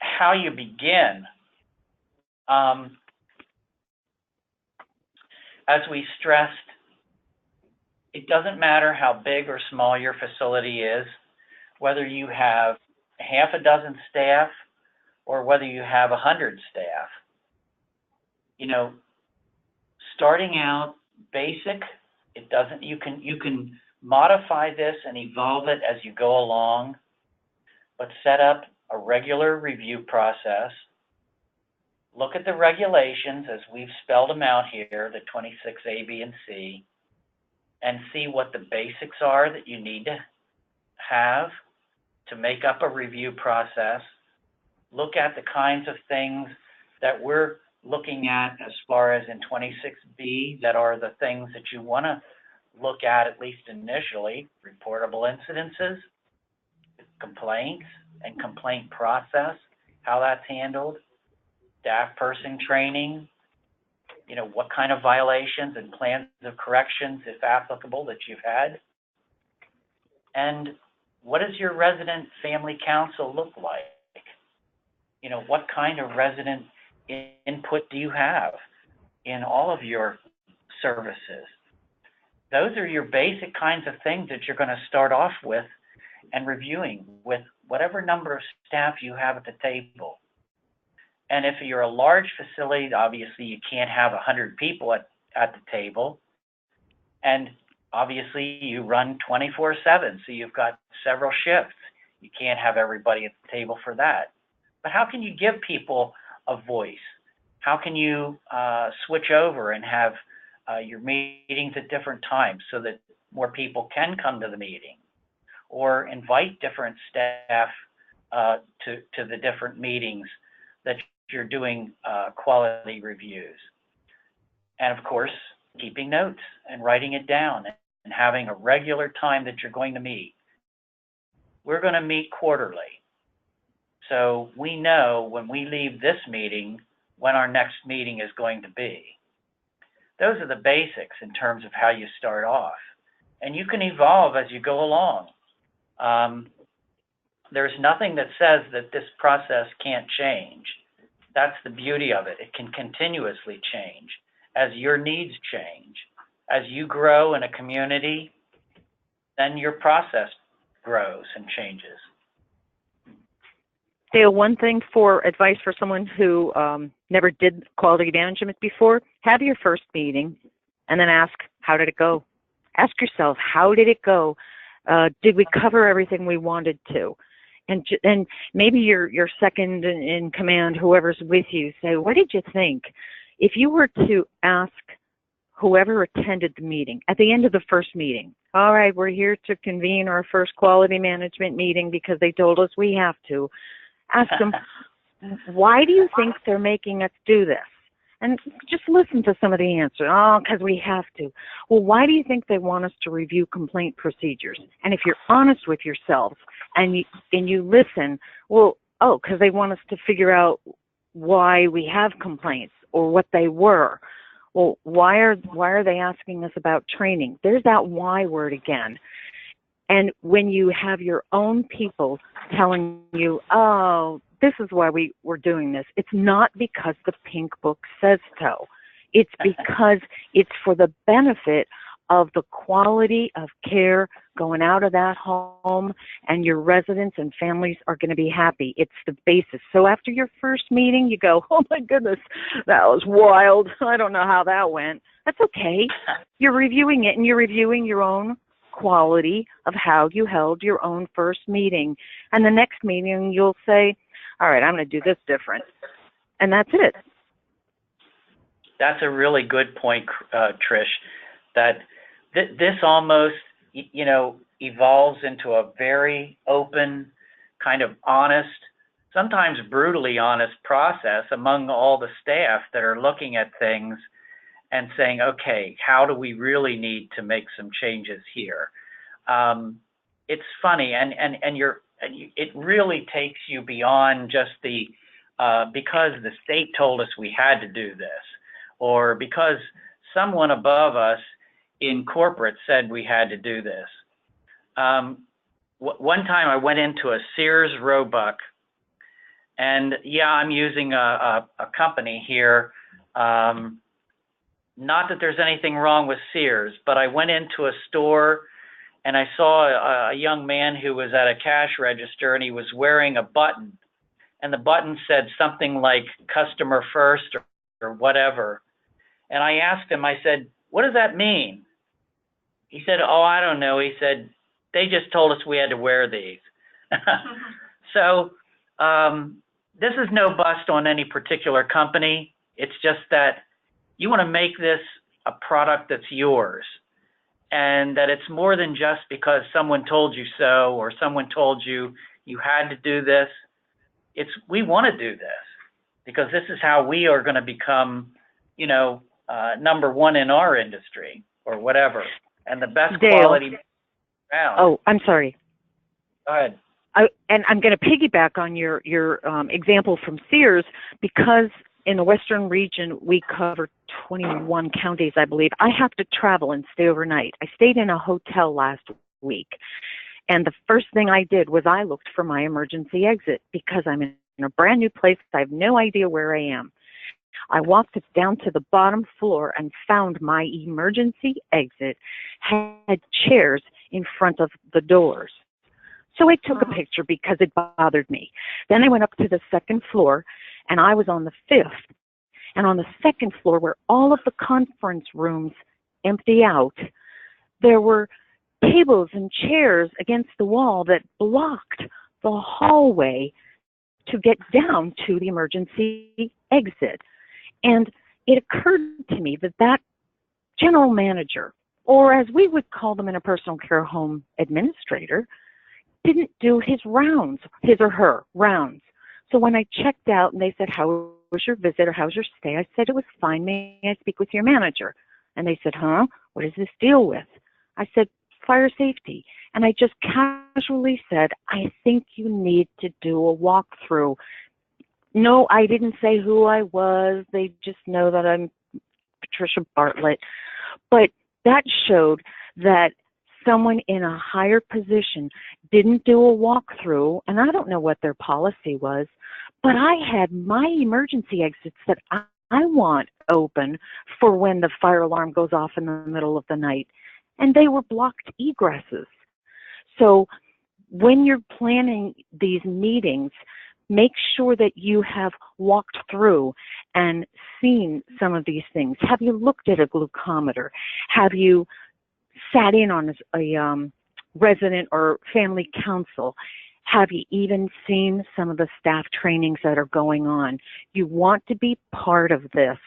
how you begin, as we stressed, it doesn't matter how big or small your facility is, whether you have half a dozen staff or whether you have 100 staff. Starting out basic, it doesn't. You can modify this and evolve it as you go along, but set up a regular review process. Look at the regulations as we've spelled them out here, the 26 A, B, and C, and see what the basics are that you need to have to make up a review process. Look at the kinds of things that we're looking at as far as in 26B that are the things that you want to look at least initially: reportable incidences, complaints and complaint process, how that's handled, staff person training, what kind of violations and plans of corrections, if applicable, that you've had. And what does your resident family council look like? What kind of resident input do you have in all of your services? Those are your basic kinds of things that you're going to start off with and reviewing with whatever number of staff you have at the table. And if you're a large facility, obviously you can't have 100 people at the table. And obviously you run 24/7, so you've got several shifts. You can't have everybody at the table for that. But how can you give people a voice? How can you switch over and have your meetings at different times so that more people can come to the meeting? Or invite different staff to the different meetings that you're doing quality reviews. And of course, keeping notes and writing it down and having a regular time that you're going to meet. We're going to meet quarterly. So we know when we leave this meeting when our next meeting is going to be. Those are the basics in terms of how you start off. And you can evolve as you go along. There's nothing that says that this process can't change. That's the beauty of it. It can continuously change as your needs change. As you grow in a community, then your process grows and changes. Dale, one thing for advice for someone who never did quality management before, have your first meeting and then ask, how did it go? Ask yourself, how did it go? Did we cover everything we wanted to? And maybe your second in command, whoever's with you, say, what did you think? If you were to ask whoever attended the meeting at the end of the first meeting, all right, we're here to convene our first quality management meeting because they told us we have to. Ask them, why do you think they're making us do this? And just listen to some of the answers. Oh, because we have to. Well, why do you think they want us to review complaint procedures? And if you're honest with yourselves and you listen, well, oh, because they want us to figure out why we have complaints or what they were. Well, why are they asking us about training? There's that why word again. And when you have your own people telling you, oh, this is why we're doing this, it's not because the Pink Book says so. It's because it's for the benefit of the quality of care going out of that home, and your residents and families are going to be happy. It's the basis. So after your first meeting, you go, oh my goodness, that was wild. I don't know how that went. That's okay. You're reviewing it, and you're reviewing your own quality of how you held your own first meeting. And the next meeting, you'll say, all right, I'm going to do this different. And that's it. That's a really good point, Trish, that this almost, evolves into a very open, kind of honest, sometimes brutally honest process among all the staff that are looking at things and saying, okay, how do we really need to make some changes here? It's funny, and it really takes you beyond just because the state told us we had to do this, or because someone above us in corporate said we had to do this. One time I went into a Sears Roebuck, and yeah, I'm using a company here. Not that there's anything wrong with Sears, but I went into a store and I saw a young man who was at a cash register, and he was wearing a button, and the button said something like customer first or whatever. And I asked him, I said, what does that mean? He said, oh, I don't know. He said, they just told us we had to wear these. So this is no bust on any particular company. It's just that you want to make this a product that's yours, and that it's more than just because someone told you so or someone told you you had to do this. We want to do this because this is how we are going to become, number one in our industry or whatever, and the best Dale. quality around. Oh, I'm sorry. Go ahead. And I'm going to piggyback on your example from Sears, because in the Western region, we cover 21 counties, I believe. I have to travel and stay overnight. I stayed in a hotel last week, and the first thing I did was I looked for my emergency exit because I'm in a brand new place. I have no idea where I am. I walked down to the bottom floor and found my emergency exit had chairs in front of the doors. So I took a picture because it bothered me. Then I went up to the second floor, and I was on the fifth. And on the second floor, where all of the conference rooms empty out, there were tables and chairs against the wall that blocked the hallway to get down to the emergency exit. And it occurred to me that that general manager, or as we would call them in a personal care home, administrator, didn't do his rounds, his or her rounds. So when I checked out and they said, how was your visit or how's your stay? I said, it was fine. May I speak with your manager? And they said, huh? What does this deal with? I said, fire safety. And I just casually said, I think you need to do a walkthrough. No, I didn't say who I was. They just know that I'm Patricia Bartlett. But that showed that someone in a higher position didn't do a walkthrough, and I don't know what their policy was, but I had my emergency exits that I want open for when the fire alarm goes off in the middle of the night, and they were blocked egresses. So when you're planning these meetings, make sure that you have walked through and seen some of these things. Have you looked at a glucometer? Have you sat in on a resident or family council? Have you even seen some of the staff trainings that are going on? You want to be part of this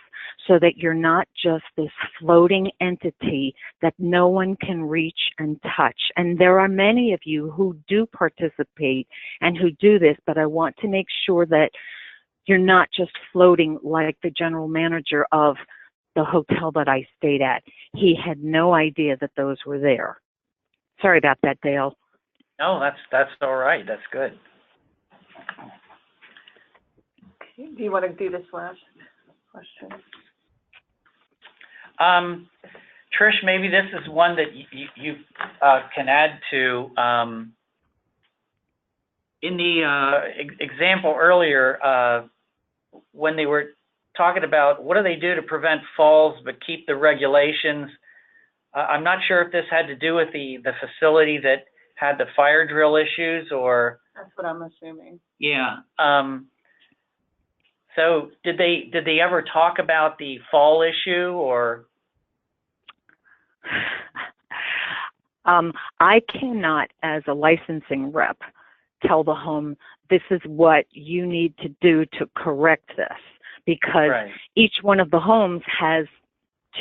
so that you're not just this floating entity that no one can reach and touch. And there are many of you who do participate and who do this, but I want to make sure that you're not just floating like the general manager of the hotel that I stayed at. He had no idea that those were there. Sorry about that, Dale. No, that's all right. That's good. Okay. Do you want to do this last question? Trish, maybe this is one that you can add to. In the example earlier, when they were talking about what do they do to prevent falls but keep the regulations, I'm not sure if this had to do with the facility that had the fire drill issues, or That's what I'm assuming. yeah. So did they ever talk about the fall issue, or? I cannot, as a licensing rep, tell the home this is what you need to do to correct this, because Right. each one of the homes has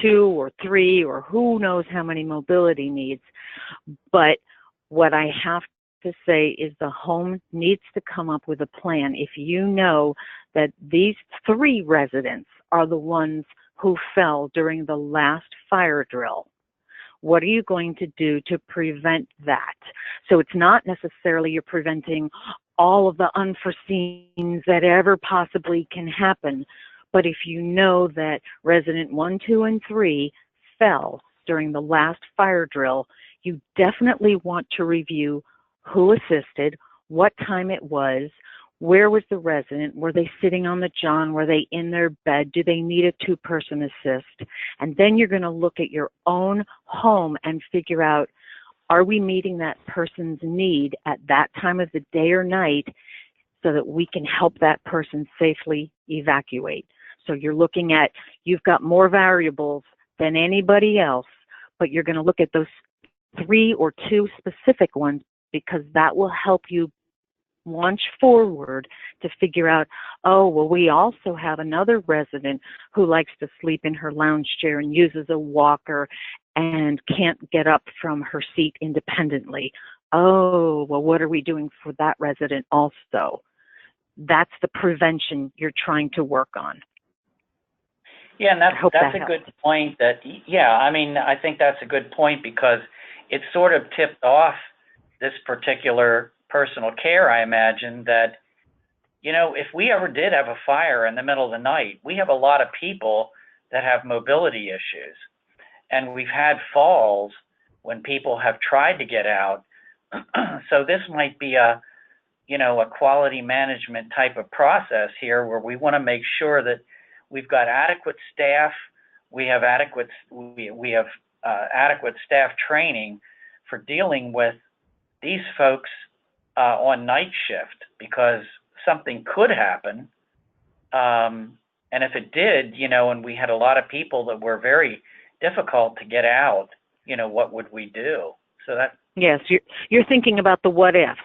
2 or 3 or who knows how many mobility needs. But what I have to say is the home needs to come up with a plan. If you know that these 3 residents are the ones who fell during the last fire drill, what are you going to do to prevent that? So it's not necessarily you're preventing all of the unforeseens that ever possibly can happen, but if you know that resident 1, 2, and 3 fell during the last fire drill, you definitely want to review who assisted, what time it was, where was the resident, were they sitting on the john, were they in their bed, do they need a 2-person assist? And then you're going to look at your own home and figure out, are we meeting that person's need at that time of the day or night so that we can help that person safely evacuate? So you're looking at, you've got more variables than anybody else, but you're going to look at those 3 or 2 specific ones, because that will help you launch forward to figure out, oh, well, we also have another resident who likes to sleep in her lounge chair and uses a walker and can't get up from her seat independently. Oh, well, what are we doing for that resident also? That's the prevention you're trying to work on. Yeah, and that's a helps. good point. That, yeah, I mean, I think that's a good point, because it sort of tipped off this particular personal care, I imagine, that, you know, if we ever did have a fire in the middle of the night, we have a lot of people that have mobility issues, and we've had falls when people have tried to get out. So this might be a quality management type of process here, where we want to make sure that we've got adequate staff, we have adequate staff training for dealing with these folks on night shift, because something could happen. And if it did, you know, and we had a lot of people that were very difficult to get out, you know, what would we do? So that. Yes, you're thinking about the what ifs.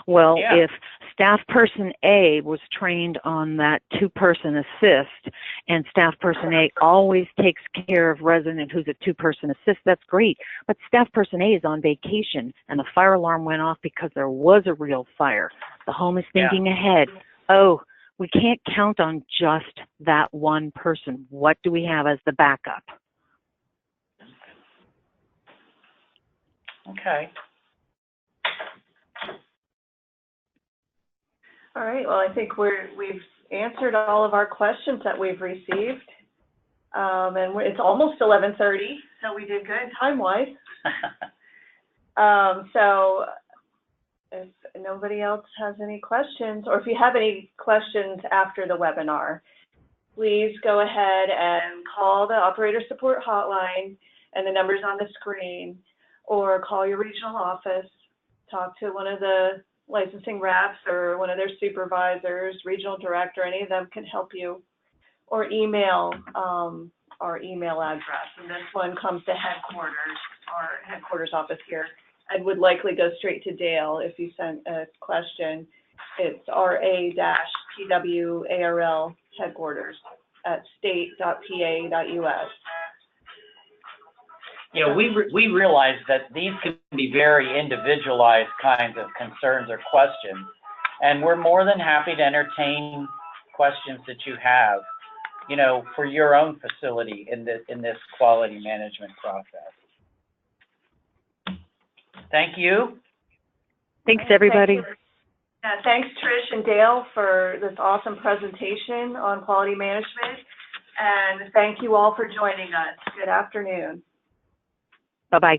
Well, Yeah. if staff person A was trained on that two-person assist, and staff person A always takes care of resident who's a two-person assist, that's great. But staff person A is on vacation, and the fire alarm went off because there was a real fire. The home is thinking ahead. Oh, we can't count on just that one person. What do we have as the backup? Okay. All right, well, I think we've answered all of our questions that we've received. And it's almost 11:30, so we did good time-wise. So if nobody else has any questions, or if you have any questions after the webinar, please go ahead and call the operator support hotline, and the number's on the screen, or call your regional office, talk to one of the licensing reps or one of their supervisors, regional director, any of them can help you, or email our email address. And this one comes to headquarters, our headquarters office here, and would likely go straight to Dale if you sent a question. It's RA-PWARL headquarters at state.pa.us. You know, we realize that these can be very individualized kinds of concerns or questions, and we're more than happy to entertain questions that you have, you know, for your own facility in this quality management process. Thank you. Thanks, everybody. Thank you. Yeah, thanks, Trish and Dale, for this awesome presentation on quality management, and thank you all for joining us. Good afternoon. Bye-bye.